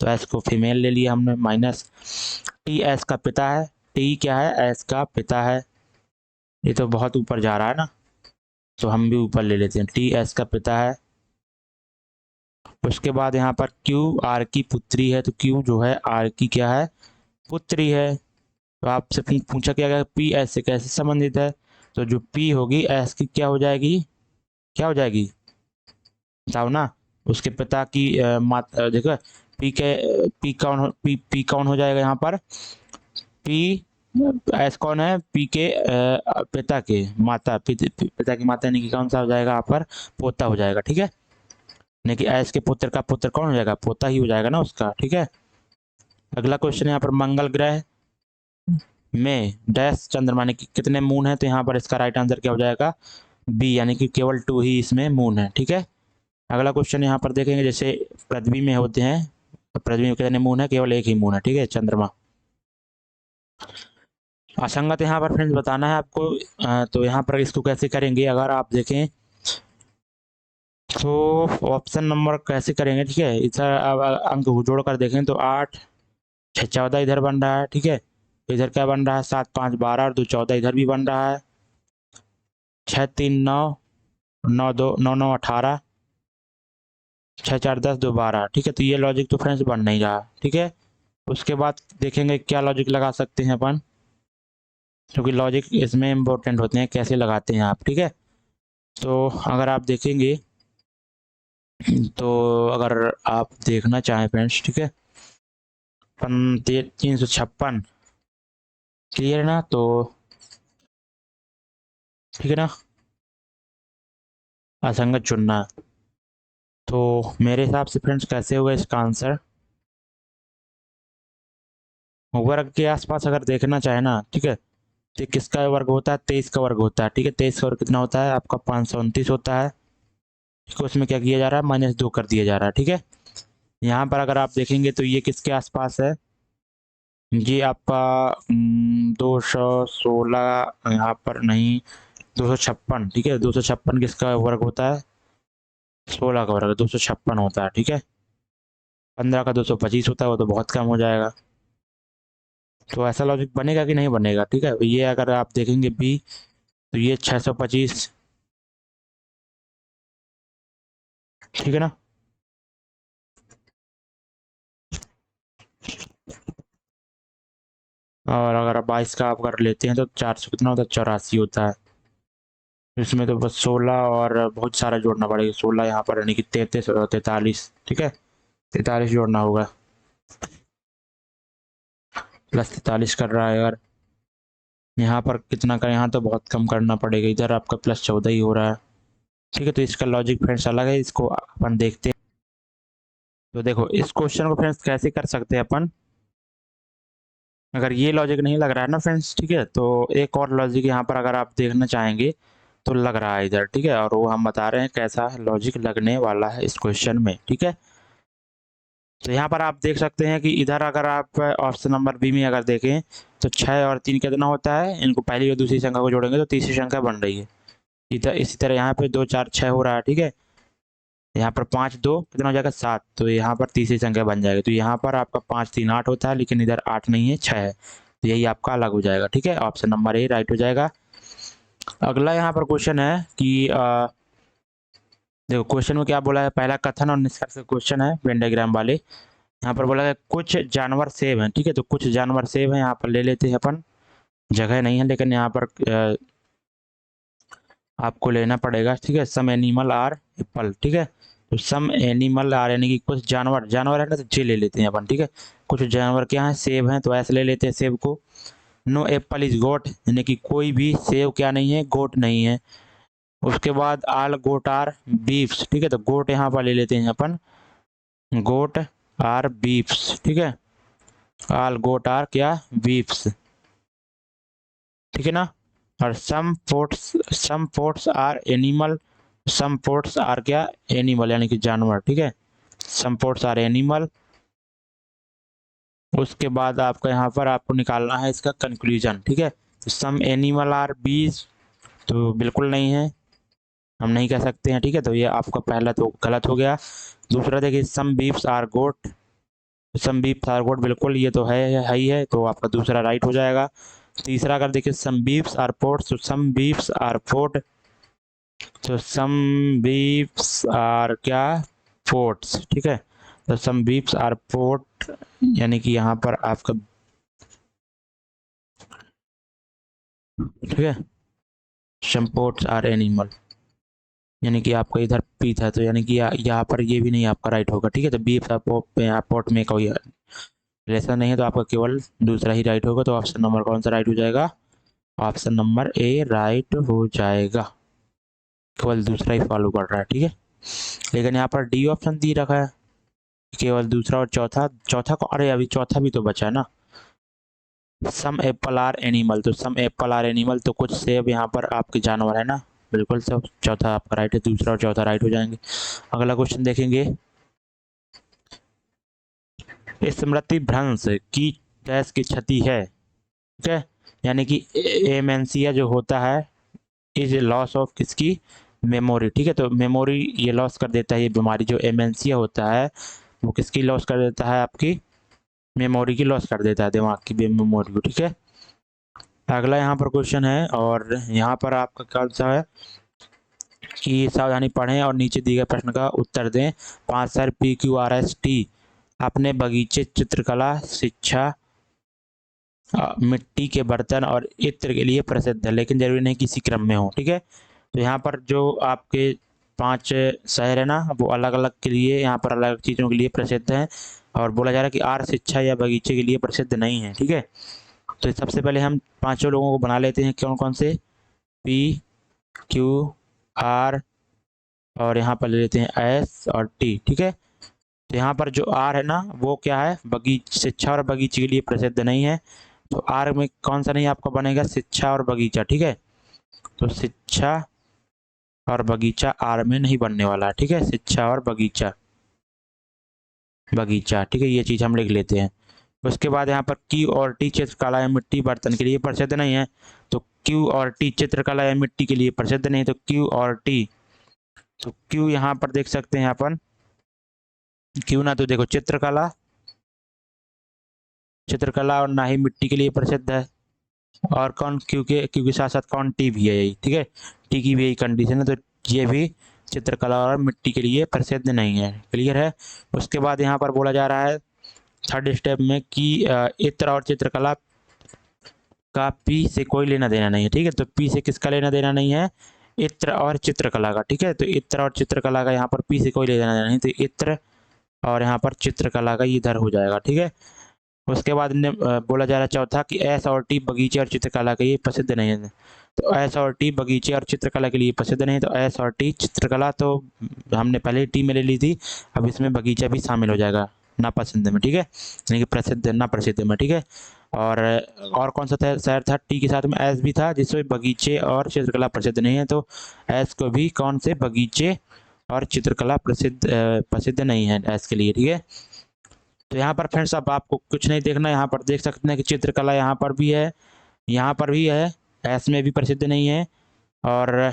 तो एस को फीमेल ले लिया हमने, माइनस टी एस का पिता है, टी क्या है, एस का पिता है, ये तो बहुत ऊपर जा रहा है ना, तो हम भी ऊपर ले लेते हैं, टी एस का पिता है। उसके बाद यहाँ पर क्यू आर की पुत्री है, तो क्यू जो है आर की क्या है, पुत्री है। तो आपसे पूछा क्या गया, पी एस से कैसे संबंधित है, तो जो पी होगी एस की क्या हो जाएगी, क्या हो जाएगी, बताओ ना। उसके पिता की देखो, पी कौन हो जाएगा यहाँ पर, पी एस कौन है, पी के पिता के माता, पिता की माता, यानी कि कौन सा हो जाएगा यहाँ पर, पोता हो जाएगा, ठीक है। यानी कि एस के पुत्र का पुत्र कौन हो जाएगा, पोता ही हो जाएगा ना उसका, ठीक है। अगला क्वेश्चन यहाँ पर, मंगल ग्रह में डैश चंद्रमा यानी कि कितने मून है, तो यहाँ पर इसका राइट आंसर क्या हो जाएगा, बी, यानी कि केवल 2 ही इसमें मून है, ठीक है। अगला क्वेश्चन यहाँ पर देखेंगे, जैसे पृथ्वी में होते हैं, तो पृथ्वी में कितने मून है, केवल एक ही मून है, ठीक है, चंद्रमा। असंगत यहाँ पर फ्रेंड्स बताना है आपको, तो यहाँ पर इसको कैसे करेंगे, अगर आप देखें तो ऑप्शन नंबर कैसे करेंगे, ठीक है, इधर अब अंक जोड़ कर देखें तो 8 6 14 इधर बन रहा है, ठीक है। इधर क्या बन रहा है, 7 5 12 और 2 14, इधर भी बन रहा है, 6 3 9 9 2 9 9 18, 6 4 10 2 12, ठीक है। तो ये लॉजिक तो फ्रेंड्स बन नहीं रहा, ठीक है। उसके बाद देखेंगे क्या लॉजिक लगा सकते हैं अपन, क्योंकि लॉजिक इसमें इम्पोर्टेंट होते हैं, कैसे लगाते हैं आप, ठीक है। तो अगर आप देखेंगे, तो अगर आप देखना चाहें फ्रेंड्स, ठीक है, 356 क्लियर है ना, तो ठीक है ना, असंगत चुनना। तो मेरे हिसाब से फ्रेंड्स कैसे होगा इसका आंसर, वर्ग के आसपास अगर देखना चाहे ना, ठीक है, तो किसका वर्ग होता है, 23 का वर्ग होता है, ठीक है। 23 का वर्ग कितना होता है आपका, 529 होता है, ठीक है। उसमें क्या किया जा रहा है, -2 कर दिया जा रहा है, ठीक है। यहाँ पर अगर आप देखेंगे तो ये किसके आसपास है, ये आपका 216, यहाँ पर नहीं, 256, ठीक है, 256 किसका वर्ग होता है, 16 का वर्ग 256 होता है, ठीक है। 15 का 225 होता है, वो तो बहुत कम हो जाएगा। तो ऐसा लॉजिक बनेगा कि नहीं बनेगा, ठीक है। ये अगर आप देखेंगे बी, तो ये 625, ठीक है ना। और अगर आप 22 का आप कर लेते हैं तो 400 कितना होता है, 84 होता है। इसमें तो बस 16 और बहुत सारा जोड़ना पड़ेगा, 16 यहाँ पर यानी कि 33 और 43, ठीक है, 43 जोड़ना होगा, +43 कर रहा है यार, यहाँ पर कितना का, यहाँ तो बहुत कम करना पड़ेगा, इधर आपका +14 ही हो रहा है, ठीक है। तो इसका लॉजिक फ्रेंड्स अलग है, इसको अपन देखते हैं। तो देखो इस क्वेश्चन को फ्रेंड्स कैसे कर सकते हैं अपन, अगर ये लॉजिक नहीं लग रहा है ना फ्रेंड्स, ठीक है, तो एक और लॉजिक यहाँ पर अगर आप देखना चाहेंगे तो लग रहा है इधर, ठीक है, और वो हम बता रहे हैं कैसा लॉजिक लगने वाला है इस क्वेश्चन में, ठीक है। तो यहाँ पर आप देख सकते हैं कि इधर अगर आप ऑप्शन नंबर बी में अगर देखें, तो 6 और 3 कितना होता है, इनको पहली और दूसरी संख्या को जोड़ेंगे तो तीसरी संख्या बन रही है। इसी तरह यहाँ पे 2 4 6 हो रहा है, ठीक है। यहाँ पर 5 2 कितना हो जाएगा 7, तो यहाँ पर तीसरी संख्या बन जाएगी। तो यहाँ पर आपका 5 3 8 होता है, लेकिन इधर 8 नहीं है 6 है, तो यही आपका अलग हो जाएगा, ठीक है। ऑप्शन नंबर ए राइट हो जाएगा। अगला यहाँ पर क्वेश्चन है कि देखो क्वेश्चन में क्या बोला है, पहला कथन और निष्कर्ष क्वेश्चन है वेन डायग्राम वाले। यहाँ पर बोला है कुछ जानवर सेब हैं, ठीक है। तो कुछ जानवर सेब हैं, यहाँ पर ले लेते हैं अपन, जगह नहीं है लेकिन यहाँ पर आपको लेना पड़ेगा, ठीक है। सम एनिमल आर एप्पल, ठीक है। तो सम एनिमल आर यानी कि कुछ जानवर, जानवर है ना, तो जे ले लेते हैं अपन, ठीक है। कुछ जानवर क्या हैं, सेब हैं, तो ऐसे ले लेते हैं सेब को। नो एप्पल इज गोट, यानी कि कोई भी सेब क्या नहीं है, गोट नहीं है। उसके बाद आल गोट आर बीफ्स, ठीक है। तो गोट यहाँ पर ले लेते हैं अपन, गोट आर बीफ्स, ठीक है। आल गोट आर क्या, बीफ्स, ठीक है ना। और some ports are animal, some ports are क्या, एनिमल यानी कि जानवर, ठीक है। Some ports are animal. उसके बाद आपका यहाँ पर आपको निकालना है इसका कंक्लूजन, ठीक है। तो सम एनिमल आर बीज, तो बिल्कुल नहीं है, हम नहीं कह सकते हैं, ठीक है। तो ये आपका पहला तो गलत हो गया। दूसरा देखिए some beefs are goat, some beefs are goat, बिल्कुल ये तो है ही है, तो आपका दूसरा राइट हो जाएगा। तीसरा अगर देखिए सम बीफ्स आर पोर्ट्स, तो सम बीफ्स आर पोर्ट, तो सम बीफ्स आर क्या, पोर्ट्स, ठीक है। तो सम बीफ्स आर पोर्ट, यानी कि यहाँ पर आपका, ठीक है, सम पोर्ट्स आर एनिमल, यानी कि आपका इधर पी था, तो यानी कि यहाँ पर ये भी नहीं आपका राइट होगा, ठीक है। तो बीफ पोर्ट में कोई रिलेशन नहीं है, तो आपका केवल दूसरा ही राइट होगा। तो ऑप्शन नंबर कौन सा राइट हो जाएगा, ऑप्शन नंबर ए राइट हो जाएगा, केवल दूसरा ही फॉलो कर रहा है, ठीक है। लेकिन यहाँ पर डी ऑप्शन दी रखा है, केवल दूसरा और चौथा, चौथा को, अरे अभी चौथा भी तो बचा है ना, सम एप्पल आर एनिमल, तो सम एप्पल आर एनिमल, तो कुछ सेब यहाँ पर आपके जानवर है ना, बिल्कुल सब, चौथा आपका राइट है, दूसरा और चौथा राइट हो जाएंगे। अगला क्वेश्चन देखेंगे, स्मृति भ्रंश की डैश की क्षति है, ठीक है। यानी कि एमेंसिया जो होता है इज लॉस ऑफ किसकी, मेमोरी, ठीक है। तो मेमोरी ये लॉस कर देता है, ये बीमारी जो एमेंसिया होता है वो किसकी लॉस कर देता है, आपकी मेमोरी की लॉस कर देता है, दिमाग की मेमोरी को, ठीक है। अगला यहाँ पर क्वेश्चन है, और यहाँ पर आपका क्या सा है कि सावधानी पढ़ें और नीचे दिए गए प्रश्न का उत्तर दें। 5 सर PQRST अपने बगीचे, चित्रकला, शिक्षा, मिट्टी के बर्तन और इत्र के लिए प्रसिद्ध है, लेकिन जरूरी नहीं किसी क्रम में हो, ठीक है। तो यहाँ पर जो आपके 5 शहर है ना, वो अलग अलग के लिए, यहाँ पर अलग चीज़ों के लिए प्रसिद्ध हैं, और बोला जा रहा है कि आर शिक्षा या बगीचे के लिए प्रसिद्ध नहीं है, ठीक है। तो सबसे पहले हम पांचों लोगों को बना लेते हैं, कौन कौन से, PQR, और यहाँ पर ले लेते हैं S और T, ठीक है। तो यहाँ पर जो R है ना, वो क्या है, बगीचा, शिक्षा और बगीचे के लिए प्रसिद्ध नहीं है, तो R में कौन सा नहीं आपका बनेगा, शिक्षा और बगीचा, ठीक है। तो शिक्षा और बगीचा R में नहीं बनने वाला है, ठीक है, शिक्षा और बगीचा, बगीचा, ठीक है, ये चीज़ हम लिख लेते हैं। उसके बाद यहाँ पर Q और T चित्रकला या मिट्टी बर्तन के लिए प्रसिद्ध नहीं है, तो Q और T चित्रकला या मिट्टी के लिए प्रसिद्ध नहीं है, तो Q और T, तो Q यहाँ पर देख सकते हैं अपन, Q ना तो देखो चित्रकला, चित्रकला और ना ही मिट्टी के लिए प्रसिद्ध है, और कौन, क्योंकि साथ साथ कौन, T भी है यही, ठीक है, T की भी यही कंडीशन है, तो ये भी चित्रकला और मिट्टी के लिए प्रसिद्ध नहीं है, क्लियर है। उसके बाद यहाँ पर बोला जा रहा है थर्ड स्टेप में कि इत्र और चित्रकला का P से कोई लेना देना नहीं है, ठीक है। तो P से किसका लेना देना नहीं है, इत्र और चित्रकला का, ठीक है। तो इत्र और चित्रकला का यहाँ पर P से कोई लेना देना नहीं, तो इत्र और यहाँ पर चित्रकला का इधर हो जाएगा, ठीक है। उसके बाद बोला जा रहा है चौथा कि S और T बगीचे और चित्रकला के लिए प्रसिद्ध नहीं है, तो S और T बगीचे और चित्रकला के लिए प्रसिद्ध नहीं, तो S और T, चित्रकला तो हमने पहले T में ले ली थी, अब इसमें बगीचा भी शामिल हो जाएगा ना पसंद में, ठीक है, यानी कि प्रसिद्ध ना प्रसिद्ध में, ठीक है। और कौन सा शहर था, T के साथ में S भी था, जिसमें बगीचे और चित्रकला प्रसिद्ध नहीं है, तो S को भी कौन से, बगीचे और चित्रकला प्रसिद्ध नहीं है S के लिए, ठीक है। तो यहाँ पर फ्रेंड्स अब आपको कुछ नहीं देखना, यहाँ पर देख सकते हैं कि चित्रकला यहाँ पर भी है, यहाँ पर भी है, एस में भी प्रसिद्ध नहीं है, और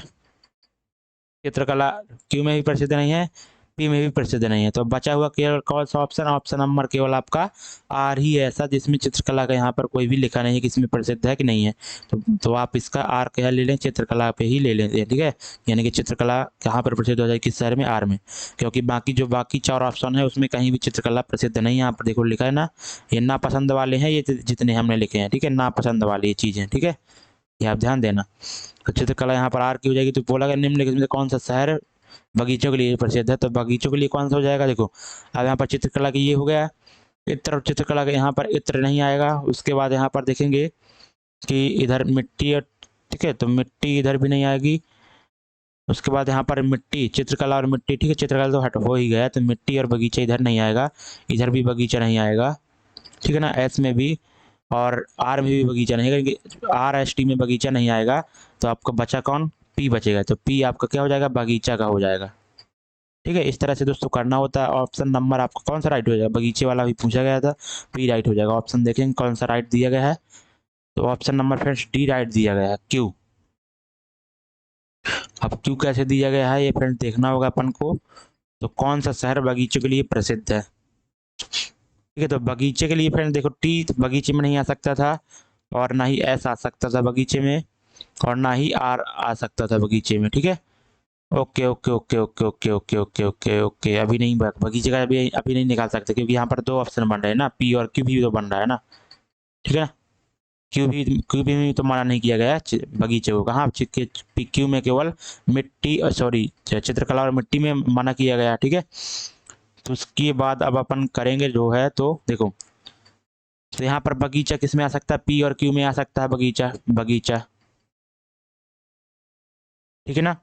चित्रकला क्यू में भी प्रसिद्ध नहीं है, पी में भी प्रसिद्ध नहीं है। तो बचा हुआ केवल कौन सा ऑप्शन, ऑप्शन नंबर केवल आपका आर ही है ऐसा जिसमें चित्रकला का यहाँ पर कोई भी लिखा नहीं है कि इसमें प्रसिद्ध है कि नहीं है। तो आप इसका आर क्या ले लें, चित्रकला पे ही ले लें, ठीक है। यानी कि चित्रकला कहाँ पर प्रसिद्ध हो जाए, किस शहर में, आर में, क्योंकि बाकी 4 ऑप्शन है उसमें कहीं भी चित्रकला प्रसिद्ध नहीं है। यहाँ पर देखो लिखा है ना, ये नापसंद वाले हैं, ये जितने हमने लिखे हैं, ठीक है, नापसंद वाली ये चीज़ें, ठीक है, ये आप ध्यान देना। तो चित्रकला यहाँ पर आर की हो जाएगी। तो बोला गया निम्नलिखित में कौन सा शहर बगीचों के लिए प्रसिद्ध है, तो बगीचों के लिए कौन सा हो जाएगा, देखो अब यहाँ पर चित्रकला की ये हो गया, इत्र चित्रकला के यहाँ पर इत्र नहीं आएगा। उसके बाद यहाँ पर देखेंगे कि इधर मिट्टी, ठीक है, तो मिट्टी इधर भी नहीं आएगी। उसके बाद यहाँ पर मिट्टी, चित्रकला और मिट्टी, ठीक है, चित्रकला तो हट हो ही गया, तो मिट्टी और बगीचा इधर नहीं आएगा, इधर भी बगीचा नहीं आएगा, ठीक है ना, एस में भी, और आर में भी बगीचा नहीं आएगा, क्योंकि आर एस टी में बगीचा नहीं आएगा। तो आपका बचा कौन, पी बचेगा, तो पी आपका क्या हो जाएगा, बगीचा का हो जाएगा, ठीक है। इस तरह से दोस्तों करना होता है। ऑप्शन नंबर आपका कौन सा राइट हो जाएगा, बगीचे वाला भी पूछा गया था, पी राइट हो जाएगा। ऑप्शन देखेंगे कौन सा राइट दिया गया है, तो option number friends D right दिया गया है, क्यू। अब क्यू कैसे दिया गया है ये फ्रेंड्स देखना होगा अपन को। तो कौन सा शहर बगीचों के लिए प्रसिद्ध है, ठीक है, तो बगीचे के लिए फ्रेंड्स देखो टी बगीचे में नहीं आ सकता था, और ना ही एस आ सकता था बगीचे में, और ना ही आर आ सकता था बगीचे में, ठीक है। Okay okay okay okay okay okay okay okay okay, अभी नहीं, बगीचे का अभी नहीं निकाल सकते, क्योंकि यहाँ पर 2 ऑप्शन बन रहे हैं ना, पी और क्यू भी तो बन रहा है ना, ठीक है ना। क्यू भी में तो मना नहीं किया गया है बगीचे को, कहाँ क्यू में केवल मिट्टी, सॉरी चित्रकला और मिट्टी में मना किया गया, ठीक है। तो उसके बाद अब अपन करेंगे जो है, तो देखो, तो यहाँ पर बगीचा किस में आ सकता है, पी और क्यू में आ सकता है बगीचा, बगीचा, ठीक है ना।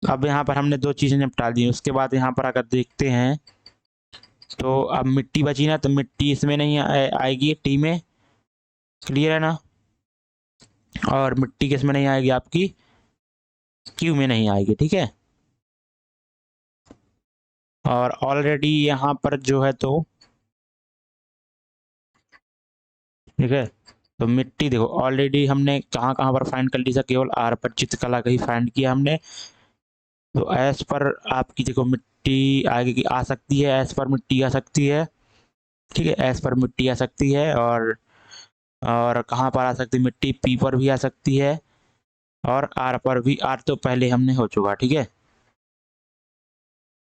अब यहाँ पर हमने 2 चीज़ें निपटा दी। उसके बाद यहाँ पर अगर देखते हैं तो अब मिट्टी बची ना, तो मिट्टी इसमें नहीं आएगी, टी में, क्लियर है ना, और मिट्टी किस में नहीं आएगी, आपकी क्यू में नहीं आएगी, ठीक है। और ऑलरेडी यहाँ पर जो है, तो ठीक है, तो मिट्टी देखो ऑलरेडी हमने कहाँ कहाँ पर फाइंड कर ली था, केवल आर पर चित्रकला का ही फाइंड किया हमने। तो एस पर आपकी देखो मिट्टी आगे आ सकती है, एस पर मिट्टी आ सकती है, ठीक है, एस पर मिट्टी आ सकती है, और कहाँ पर आ सकती है मिट्टी, पी पर भी आ सकती है, और आर पर भी, आर तो पहले हमने हो चुका, ठीक है।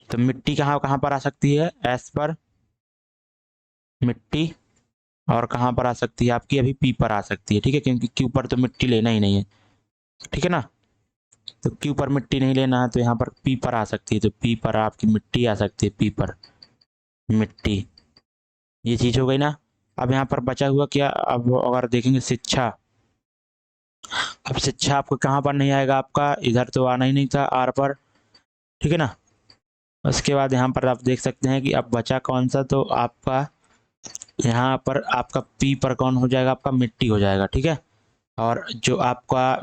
तो मिट्टी कहाँ कहाँ पर आ सकती है, एस पर मिट्टी, और कहाँ पर आ सकती है आपकी, अभी पी पर आ सकती है, ठीक है, क्योंकि क्यू पर तो मिट्टी लेना ही नहीं है, ठीक है ना। तो क्यू पर मिट्टी नहीं लेना है, तो यहाँ पर पी पर आ सकती है, तो पी पर आपकी मिट्टी आ सकती है, पी पर मिट्टी, ये चीज़ हो गई ना। अब यहाँ पर बचा हुआ क्या, अब अगर देखेंगे शिक्षा, अब शिक्षा आपको कहाँ पर नहीं आएगा, आपका इधर तो आना ही नहीं था, आर पर, ठीक है ना। उसके बाद यहाँ पर आप देख सकते हैं कि अब बचा कौन सा, तो आपका यहाँ पर आपका पी पर कौन हो जाएगा, आपका मिट्टी हो जाएगा, ठीक है। और जो आपका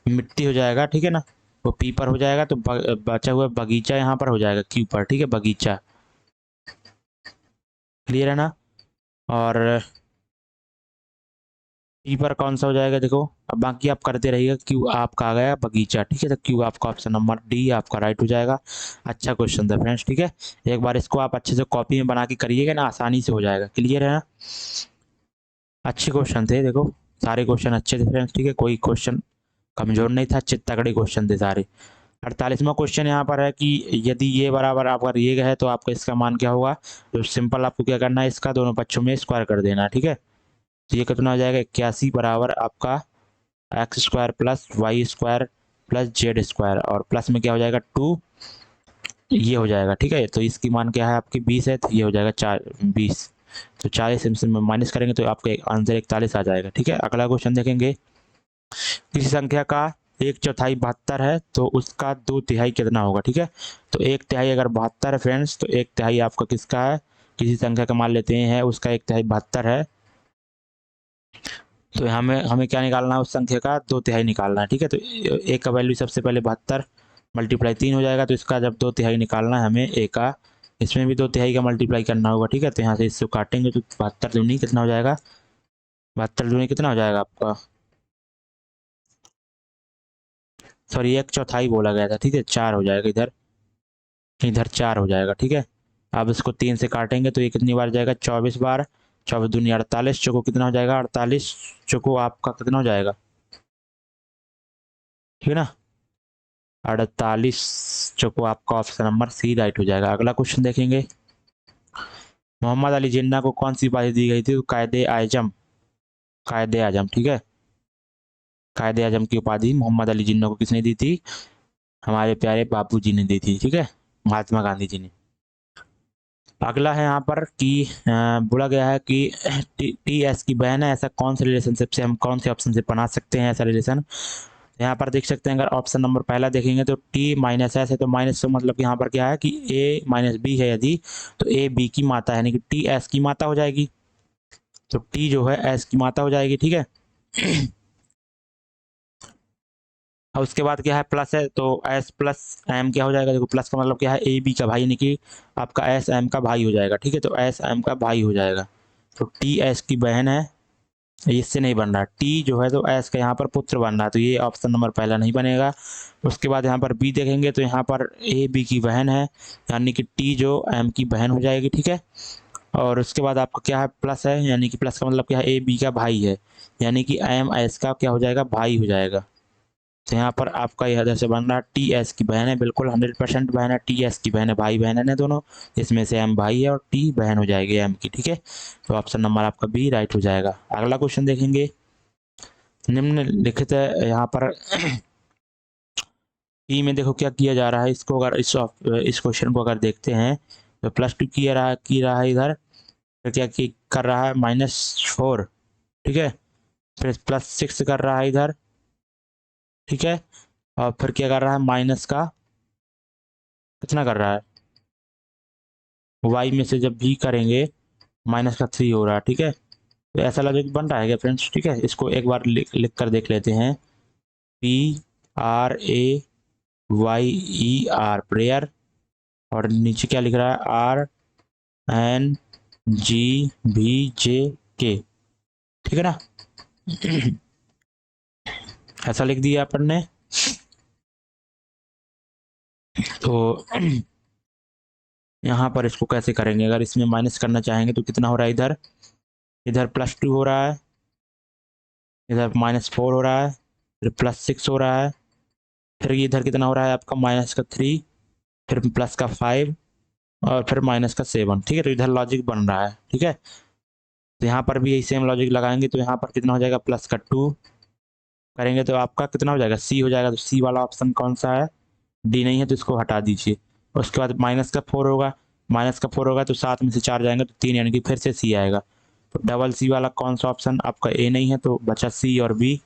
मिट्टी हो जाएगा, ठीक है ना, वो पी पर हो जाएगा। तो बचा हुआ बगीचा यहाँ पर हो जाएगा क्यू पर, ठीक है, बगीचा, क्लियर है ना। और पी पर कौन सा हो जाएगा, देखो अब बाकी आप करते रहिएगा। क्यू आपका आ गया बगीचा, ठीक है, तो क्यू आपका ऑप्शन नंबर डी आपका राइट हो जाएगा। अच्छा क्वेश्चन था फ्रेंड्स, ठीक है, एक बार इसको आप अच्छे से कॉपी में बना के करिएगा ना, आसानी से हो जाएगा, क्लियर है ना। अच्छे क्वेश्चन थे, देखो सारे क्वेश्चन अच्छे थे फ्रेंड्स, ठीक है, कोई क्वेश्चन कमजोर नहीं था, अच्छे तगड़े क्वेश्चन थे सारे। 48वां क्वेश्चन यहाँ पर है कि यदि ये बराबर आपका ये है तो आपका इसका मान क्या होगा। तो सिंपल आपको क्या करना है, इसका दोनों पक्षों में स्क्वायर कर देना, ठीक है। तो ये कितना हो जाएगा, 81 बराबर आपका x square plus y square plus z square, और प्लस में क्या हो जाएगा 2, ये हो जाएगा, ठीक है। तो इसकी मान क्या है आपकी 20 है, तो ये हो जाएगा 20। तो 40 में माइनस करेंगे तो आपका आंसर 41 आ जाएगा, ठीक है। अगला क्वेश्चन देखेंगे, किसी संख्या का 1/4 72 है तो उसका 2/3 कितना होगा, ठीक है। तो 1/3 अगर 72 है फ्रेंड्स, तो 1/3 आपका किसका है, किसी संख्या का मान लेते हैं उसका 1/3 72 है। तो हमें हमें क्या निकालना है, उस संख्या का 2/3 निकालना है, ठीक है। तो एक का वैल्यू सबसे पहले 72 मल्टीप्लाई 3 हो जाएगा, तो इसका जब 2/3 निकालना है हमें ए का, इसमें भी 2/3 का मल्टीप्लाई करना होगा, ठीक है। तो यहाँ से इससे काटेंगे तो 72 दूनी कितना हो जाएगा, 72 दूनी कितना हो जाएगा आपका, सॉरी 1/4 बोला गया था, ठीक है, 4 हो जाएगा इधर, इधर 4 हो जाएगा, ठीक है। अब इसको 3 से काटेंगे तो ये कितनी बार जाएगा, 24 बार, 24 दूनी 48, चौको कितना हो जाएगा 48, चौको आपका कितना हो जाएगा, ठीक है ना, 48 चौको आपका ऑप्शन नंबर सी राइट हो जाएगा। अगला क्वेश्चन देखेंगे, मोहम्मद अली जिन्ना को कौन सी उपाधि दी गई थी, कायदे आजम, कायदे आजम, ठीक है, कायदे आजम की उपाधि मोहम्मद अली जिन्ना को किसने दी थी, हमारे प्यारे बापू जी ने दी थी, ठीक है, महात्मा गांधी जी ने। अगला है यहाँ पर कि बोला गया है कि टी एस की बहन है, ऐसा कौन से रिलेशनशिप से हम कौन से ऑप्शन से बना सकते हैं ऐसा रिलेशन। यहाँ पर देख सकते हैं, अगर ऑप्शन नंबर पहला देखेंगे तो टी माइनस एस है, तो माइनस का मतलब यहाँ पर क्या है कि ए माइनस बी है यदि, तो ए बी की माता है, यानी कि टी एस की माता हो जाएगी, तो टी जो है एस की माता हो जाएगी, ठीक है। और उसके बाद क्या है, प्लस है, तो एस प्लस एम क्या हो जाएगा, देखो प्लस का मतलब क्या है, ए बी का भाई, यानी कि आपका एस एम का भाई हो जाएगा, ठीक है, तो एस एम का भाई हो जाएगा, तो टी एस की बहन है, इससे नहीं बन रहा, टी जो है तो एस का यहाँ पर पुत्र बन रहा है, तो ये ऑप्शन नंबर पहला नहीं बनेगा। उसके बाद यहाँ पर बी देखेंगे तो यहाँ पर ए बी की बहन है, यानी कि टी जो एम की बहन हो जाएगी, ठीक है। और उसके बाद आपका क्या है, प्लस है, यानी कि प्लस का मतलब क्या है, ए बी का भाई है, यानी कि एम एस का क्या हो जाएगा, भाई हो जाएगा। तो यहाँ पर आपका यह इधर से बन रहा है टी एस की बहन है, बिल्कुल 100% बहन है, टी एस की बहन है, भाई बहन है दोनों, इसमें से एम भाई है और टी बहन हो जाएगी एम की, ठीक है। तो ऑप्शन नंबर आपका बी राइट हो जाएगा। अगला क्वेश्चन देखेंगे, निम्नलिखित है यहाँ पर ई में देखो क्या किया जा रहा है, इसको अगर इस क्वेश्चन को अगर देखते हैं तो +2 किया रहा है इधर, फिर क्या कर रहा है -4, ठीक है, फिर +6 कर रहा है इधर, ठीक है, और फिर क्या कर रहा है, माइनस का कितना कर रहा है, वाई में से जब भी करेंगे -3 हो रहा है, ठीक है। तो ऐसा लॉजिक बन रहा है क्या फ्रेंड्स, ठीक है, इसको एक बार लिख कर देख लेते हैं, PRAYER प्रेयर, और नीचे क्या लिख रहा है, RNGBJK, ठीक है ना। ऐसा लिख दिया अपन ने। तो यहाँ पर इसको कैसे करेंगे, अगर इसमें माइनस करना चाहेंगे तो कितना हो रहा है, इधर इधर +2 हो रहा है, इधर -4 हो रहा है, फिर +6 हो रहा है, फिर इधर कितना हो रहा है आपका -3, फिर +5 और फिर -7, ठीक है। तो इधर लॉजिक बन रहा है, ठीक है। तो यहाँ पर भी यही सेम लॉजिक लगाएंगे, तो यहाँ पर कितना हो जाएगा, +2 करेंगे तो आपका कितना हो जाएगा, सी हो जाएगा, तो सी वाला ऑप्शन कौन सा है, डी नहीं है, तो इसको हटा दीजिए। उसके बाद -4 होगा, -4 होगा तो 7 में से 4 जाएंगे तो 3, यानी कि फिर से सी आएगा। तो डबल सी वाला कौन सा ऑप्शन, आपका ए नहीं है, तो बचा सी और बी।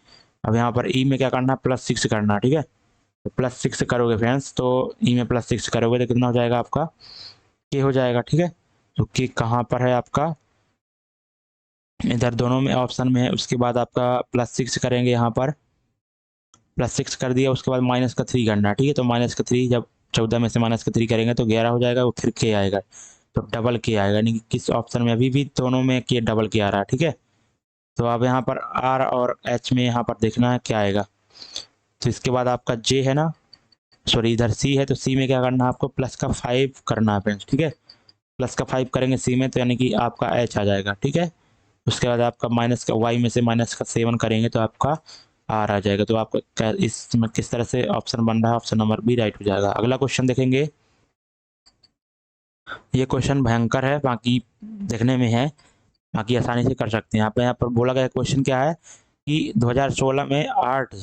अब यहाँ पर ई में क्या करना है, +6 करना है, ठीक है। तो +6 करोगे फ्रेंड्स, तो ई में +6 करोगे तो कितना हो जाएगा आपका, के हो जाएगा, ठीक है। तो के कहाँ पर है आपका, इधर दोनों में ऑप्शन में है। उसके बाद आपका +6 करेंगे, यहाँ पर +6 कर दिया, उसके बाद -3 करना है, ठीक है। तो -3 जब 14 में से -3 करेंगे तो 11 हो जाएगा, वो फिर के आएगा, तो डबल के आएगा, यानी कि किस ऑप्शन में, अभी भी दोनों में के डबल के आ रहा है, ठीक है। तो अब यहाँ पर आर और एच में यहाँ पर देखना है क्या आएगा। तो इसके बाद आपका जे है ना, सॉरी इधर सी है, तो सी में क्या करना है आपको, +5 करना है फ्रेंड्स, ठीक है। +5 करेंगे सी में तो यानी कि आपका एच आ जाएगा, ठीक है। उसके बाद आपका वाई में से -7 करेंगे तो आपका आर आ जाएगा। तो आपका इसमें किस तरह से ऑप्शन बन रहा है, ऑप्शन नंबर बी राइट हो जाएगा। अगला क्वेश्चन देखेंगे, ये क्वेश्चन भयंकर है, बाकी देखने में है, बाकी आसानी से कर सकते हैं। यहाँ पर बोला गया क्वेश्चन क्या है कि 2016 में आर्ट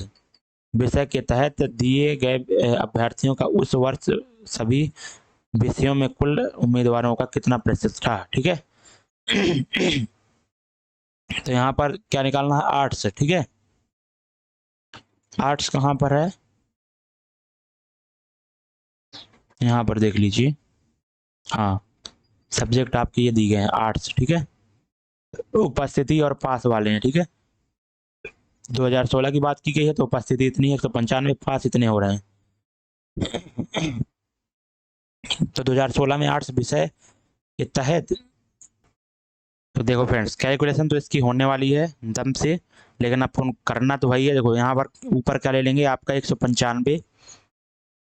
विषय के तहत दिए गए अभ्यर्थियों का उस वर्ष सभी विषयों में कुल उम्मीदवारों का कितना प्रतिशत था, ठीक है। तो यहाँ पर क्या निकालना है, आर्ट्स, ठीक है। आर्ट्स कहाँ पर है, यहाँ पर देख लीजिए, हाँ सब्जेक्ट आपके ये दिए गए हैं आर्ट्स, ठीक है। उपस्थिति और पास वाले हैं, ठीक है। 2016 की बात की गई है तो उपस्थिति इतनी है, 195, पास इतने हो रहे हैं। तो 2016 में आर्ट्स विषय कितना है? तो देखो फ्रेंड्स, कैलकुलेशन तो इसकी होने वाली है दम से, लेकिन आपको करना तो वही है। देखो यहाँ पर ऊपर क्या ले लेंगे, आपका 195,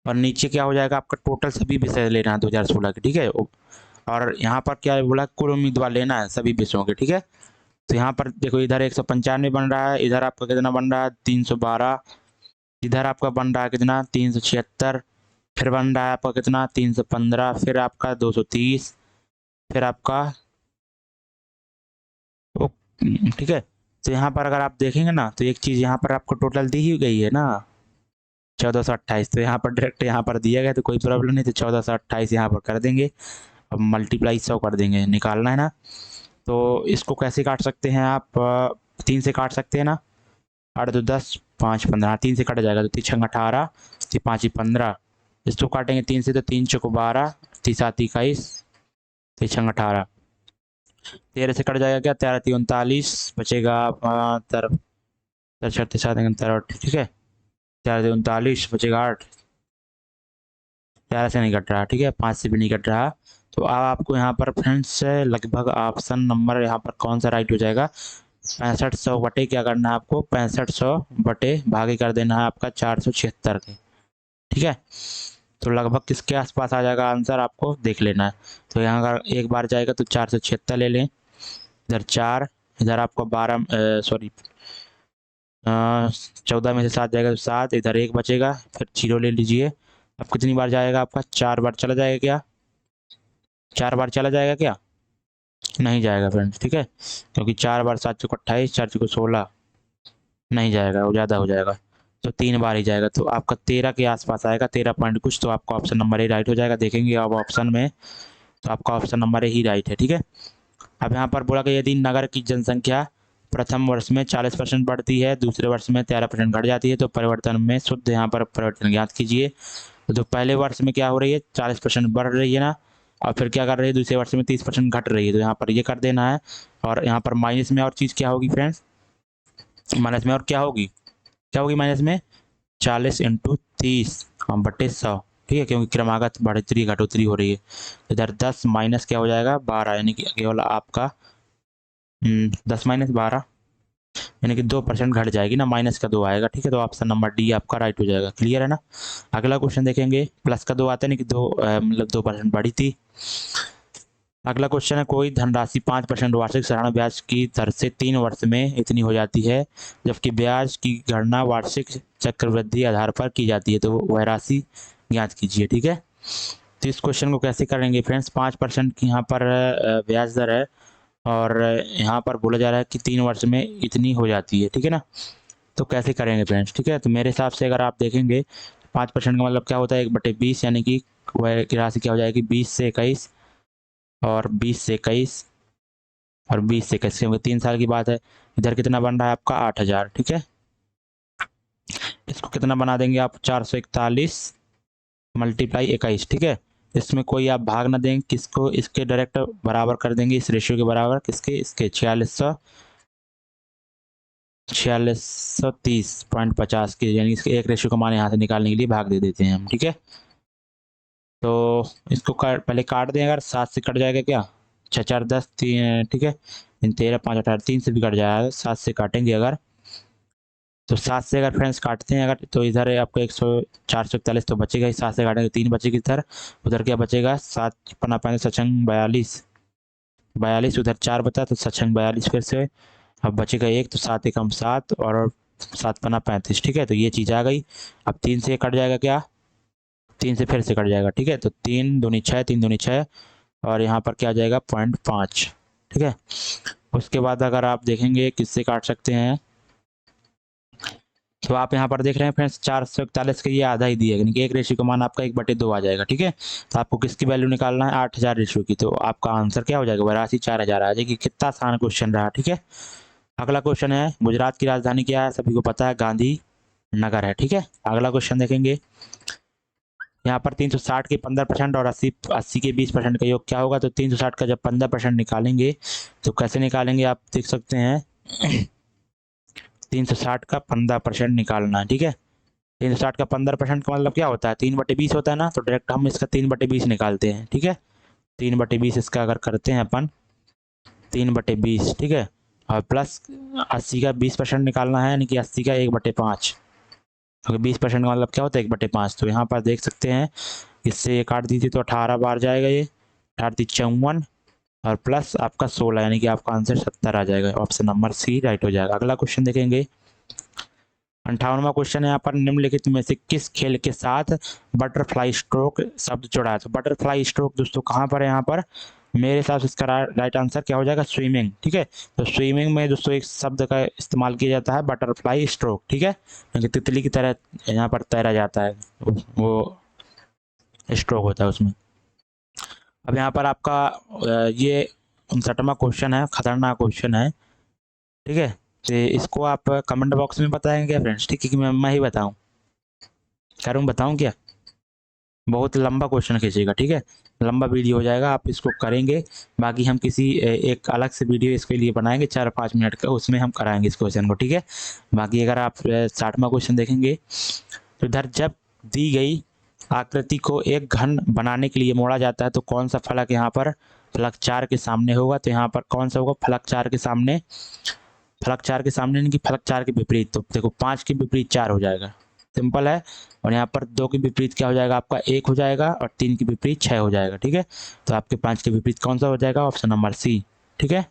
और नीचे क्या हो जाएगा आपका टोटल सभी विषय लेना है 2016 के, ठीक है। और यहाँ पर क्या बोला, कुल उम्मीदवार लेना है सभी विषयों के, ठीक है। तो यहाँ पर देखो, इधर 195 बन रहा है, इधर आपका कितना बन रहा है 312, इधर आपका बन रहा है कितना 376, फिर बन रहा है आपका कितना 315, फिर आपका 230, फिर आपका ठीक है। तो यहाँ पर अगर आप देखेंगे ना, तो एक चीज़ यहाँ पर आपको टोटल दी ही गई है ना 1428, तो यहाँ पर डायरेक्ट यहाँ पर दिया गया तो कोई प्रॉब्लम नहीं, तो 1428 यहाँ पर कर देंगे। अब मल्टीप्लाई 100 कर देंगे, निकालना है ना। तो इसको कैसे काट सकते हैं आप, 3 से काट सकते हैं ना, 8 2 10 5 15, 3 से कट जाएगा तो 3 6 18, 5 15, इसको काटेंगे 3 से तो 3 चौक 12, 3 7 21, 3 6 18, 13 से कट जाएगा क्या, 13 3 39, बचेगा 36 7 13, ठीक है। 13 3 39 बचेगा 8, 13 से नहीं कट रहा, ठीक है, 5 से भी नहीं कट रहा। तो अब आपको यहाँ पर फ्रेंड्स लगभग ऑप्शन नंबर यहाँ पर कौन सा राइट हो जाएगा, 6500 बटे क्या करना है आपको, 6500 बटे भागे कर देना है आपका 476 के, ठीक है। तो लगभग किसके आसपास आ जाएगा आंसर, आपको देख लेना है। तो यहाँ अगर एक बार जाएगा तो 476 ले लें, इधर 4, इधर आपको 12 सॉरी 14 में से 7 जाएगा तो 7, इधर 1 बचेगा, फिर 0 ले लीजिए। अब कितनी बार जाएगा आपका, 4 बार चला जाएगा क्या, 4 बार चला जाएगा क्या, नहीं जाएगा फ्रेंड्स, ठीक है। क्योंकि 4 बार 7 चौक 28, 4 चौक 16, नहीं जाएगा, वो ज़्यादा हो जाएगा। तो 3 बार ही जाएगा, तो आपका 13 के आसपास आएगा, 13 पॉइंट कुछ, तो आपका ऑप्शन नंबर ए राइट हो जाएगा। देखेंगे अब ऑप्शन में, तो आपका option number A he right है, ठीक है। अब यहाँ पर बोला कि यदि नगर की जनसंख्या प्रथम वर्ष में 40% बढ़ती है, दूसरे वर्ष में 13% घट जाती है, तो परिवर्तन में शुद्ध यहाँ पर परिवर्तन ज्ञात कीजिए। तो पहले वर्ष में क्या हो रही है, 40% बढ़ रही है ना, और फिर क्या कर रही है, दूसरे वर्ष में 30% घट रही है, तो यहाँ पर ये कर देना है। और यहाँ पर माइनस में और चीज़ क्या होगी फ्रेंड्स, माइनस में और क्या होगी, क्या होगी माइनस में, 40 × 30 बटे 100, ठीक है, क्योंकि क्रमागत बढ़ोतरी घटोतरी हो रही है। इधर 10 माइनस क्या हो जाएगा 12, यानी कि केवल आपका 10 माइनस 12, यानी कि 2% घट जाएगी ना, माइनस का 2 आएगा, ठीक है। तो ऑप्शन नंबर डी आपका राइट हो जाएगा, क्लियर है ना। अगला क्वेश्चन देखेंगे, प्लस का 2 आता है, नहीं कि 2 मतलब 2% बढ़ी थी। अगला क्वेश्चन है, कोई धनराशि 5% वार्षिक साधारण ब्याज की दर से 3 वर्ष में इतनी हो जाती है, जबकि ब्याज की गणना वार्षिक चक्रवृद्धि आधार पर की जाती है, तो वह राशि ज्ञात कीजिए, ठीक है। तो इस क्वेश्चन को कैसे करेंगे फ्रेंड्स, 5% की यहाँ पर ब्याज दर है, और यहाँ पर बोला जा रहा है कि 3 वर्ष में इतनी हो जाती है, ठीक है ना। तो कैसे करेंगे फ्रेंड्स, ठीक है। तो मेरे हिसाब से अगर आप देखेंगे 5% का मतलब क्या होता है, 1/20, यानी कि वह की राशि क्या हो जाएगी 20 से 21, और 20 से 21, और 20 से 21, क्योंकि 3 साल की बात है। इधर कितना बन रहा है आपका 8000, ठीक है। इसको कितना बना देंगे आप, 441 मल्टीप्लाई 21, ठीक है। इसमें कोई आप भाग ना देंगे, किसको, इसके डायरेक्ट बराबर कर देंगे, इस रेशियो के बराबर, किसके, इसके 4630.50 के, यानी इसके एक रेशियो का मान यहाँ से निकालने के लिए भाग दे देते हैं हम, ठीक है। तो इसको पहले काट दें, अगर 7 से कट जाएगा क्या, 6 4 10 3, ठीक है, 13 5 18, 3 से भी कट जाएगा, 7 से काटेंगे अगर, तो 7 से अगर फ्रेंड्स काटते हैं अगर, तो इधर आपको 441 तो बचेगा ही, 7 से काटेंगे 3 बचेगी इधर, उधर क्या बचेगा 7 पन्ना 35 सचंग 42, 42, उधर 4 बचा तो सचंग 42 फिर से, अब बचेगा 1, तो 7 एकम 7, और 7 पन्ना 35, ठीक है। तो ये चीज़ आ गई। अब 3 से कट जाएगा क्या, 3 से फिर से कट जाएगा, ठीक है। तो 3 दूनी 6, 3 दूनी 6, और यहाँ पर क्या आ जाएगा 0.5, ठीक है। उसके बाद अगर आप देखेंगे किससे काट सकते हैं, तो आप यहाँ पर देख रहे हैं फ्रेंड्स 441 के ये आधा ही दिया है, यानी कि एक रेशियो का मान आपका 1/2 आ जाएगा, ठीक है। तो आपको किसकी वैल्यू निकालना है, 8000 रेशियो की, तो आपका आंसर क्या हो जाएगा, वह राशि 4000 आ जाएगी। कितना आसान क्वेश्चन रहा, ठीक है। अगला क्वेश्चन है, गुजरात की राजधानी क्या है, सभी को पता है गांधी नगर है, ठीक है। अगला क्वेश्चन देखेंगे, यहाँ पर 360 के 15% और 80 के 20% का योग क्या होगा, तो 360 का जब 15% निकालेंगे तो कैसे निकालेंगे, आप देख सकते हैं 360 का 15% निकालना है, ठीक है। 360 का 15% का मतलब क्या होता है, 3/20 होता है ना, तो डायरेक्ट हम इसका 3/20 निकालते हैं, ठीक है। 3/20 इसका अगर करते हैं अपन 3/20, ठीक है, और प्लस 80 का 20% निकालना है, यानी कि 80 का 1/5, क्योंकि 20% का मतलब क्या होता है 1/5। तो यहाँ पर देख सकते हैं, इससे ये काट दीजिए तो 18 बार जाएगा, ये 18×54 और प्लस आपका 16, यानी कि आपका आंसर 70 आ जाएगा। ऑप्शन नंबर सी राइट हो जाएगा। अगला क्वेश्चन देखेंगे, 58वां क्वेश्चन है यहाँ पर, निम्नलिखित में से किस खेल के साथ बटरफ्लाई स्ट्रोक शब्द जुड़ा है। तो बटरफ्लाई स्ट्रोक दोस्तों कहाँ पर है, यहाँ पर मेरे हिसाब से इसका राइट आंसर क्या हो जाएगा, स्विमिंग, ठीक है। तो स्विमिंग में दोस्तों एक शब्द का इस्तेमाल किया जाता है बटरफ्लाई स्ट्रोक, ठीक है, क्योंकि तितली की तरह यहाँ पर तैरा जाता है, वो स्ट्रोक होता है उसमें। अब यहाँ पर आपका ये 59वां क्वेश्चन है, खतरनाक क्वेश्चन है, ठीक है। तो इसको आप कमेंट बॉक्स में बताएंगे क्या फ्रेंड्स, ठीक है, कि मैं ही बताऊं, करूँ बताऊं क्या, बहुत लंबा क्वेश्चन खींचेगा, ठीक है, लंबा वीडियो हो जाएगा, आप इसको करेंगे। बाकी हम किसी एक अलग से वीडियो इसके लिए बनाएंगे 4-5 मिनट का, उसमें हम कराएंगे इस क्वेश्चन को, ठीक है। बाकी अगर आप 60वां क्वेश्चन देखेंगे, तो इधर जब दी गई आकृति को एक घन बनाने के लिए मोड़ा जाता है, तो कौन सा फलक यहाँ पर फलक 4 के सामने होगा। तो यहाँ पर कौन सा होगा, फलक 4 के सामने, फलक 4 के सामने यानी कि फलक 4 के विपरीत। तो देखो 5 के विपरीत 4 हो जाएगा, सिंपल है। और यहाँ पर 2 के विपरीत क्या हो जाएगा, आपका 1 हो जाएगा, और 3 के विपरीत 6 हो जाएगा, ठीक है। तो आपके 5 के विपरीत कौन सा हो जाएगा, ऑप्शन नंबर सी, ठीक है।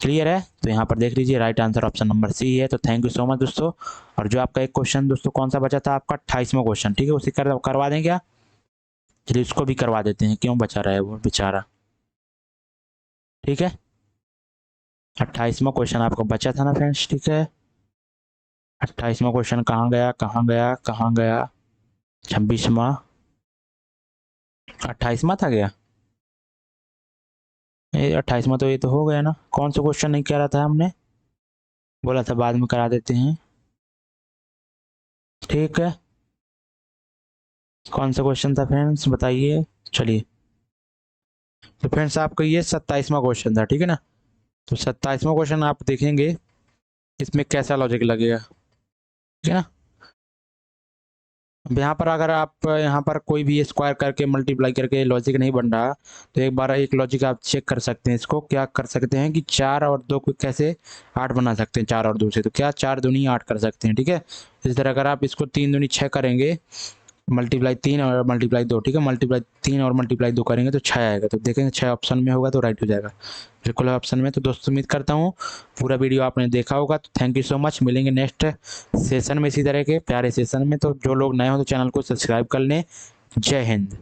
क्लियर है, तो यहाँ पर देख लीजिए right answer option number C है। तो थैंक यू सो मच दोस्तों। और जो आपका एक क्वेश्चन दोस्तों कौन सा बचा था, आपका 28वां क्वेश्चन, ठीक है, उसे करवा दें क्या, चलिए उसको भी करवा देते हैं, क्यों बचा रहा है वो बेचारा, ठीक है। 28वां क्वेश्चन आपको बचा था ना फ्रेंड्स, ठीक है। 28वां क्वेश्चन कहाँ गया, कहाँ गया, कहाँ गया, 26वां, 28वां था क्या, ये 28वां तो ये तो हो गया ना। कौन सा क्वेश्चन नहीं करा था हमने, बोला था बाद में करा देते हैं, ठीक है। कौन सा क्वेश्चन था फ्रेंड्स बताइए, चलिए। तो फ्रेंड्स आपका ये 27वां क्वेश्चन था, ठीक है ना। तो 27वां क्वेश्चन आप देखेंगे, इसमें कैसा लॉजिक लगेगा, ठीक है ना। अब यहाँ पर अगर आप यहाँ पर कोई भी स्क्वायर करके मल्टीप्लाई करके लॉजिक नहीं बन रहा, तो एक बार एक लॉजिक आप चेक कर सकते हैं। इसको क्या कर सकते हैं कि 4 और 2 को कैसे 8 बना सकते हैं, 4 और 2 से, तो क्या 4 दूनी 8 कर सकते हैं, ठीक है। इस तरह अगर आप इसको 3 दूनी 6 करेंगे, मल्टीप्लाई 3 और मल्टीप्लाई 2, ठीक है, मल्टीप्लाई 3 और मल्टीप्लाई 2 करेंगे तो 6 आएगा। तो देखेंगे 6 ऑप्शन में होगा तो राइट हो जाएगा, बिल्कुल ऑप्शन में। तो दोस्तों उम्मीद करता हूँ पूरा वीडियो आपने देखा होगा। तो थैंक यू सो मच, मिलेंगे नेक्स्ट सेशन में इसी तरह के प्यारे सेशन में। तो जो लोग नए हो तो चैनल को सब्सक्राइब कर लें। जय हिंद।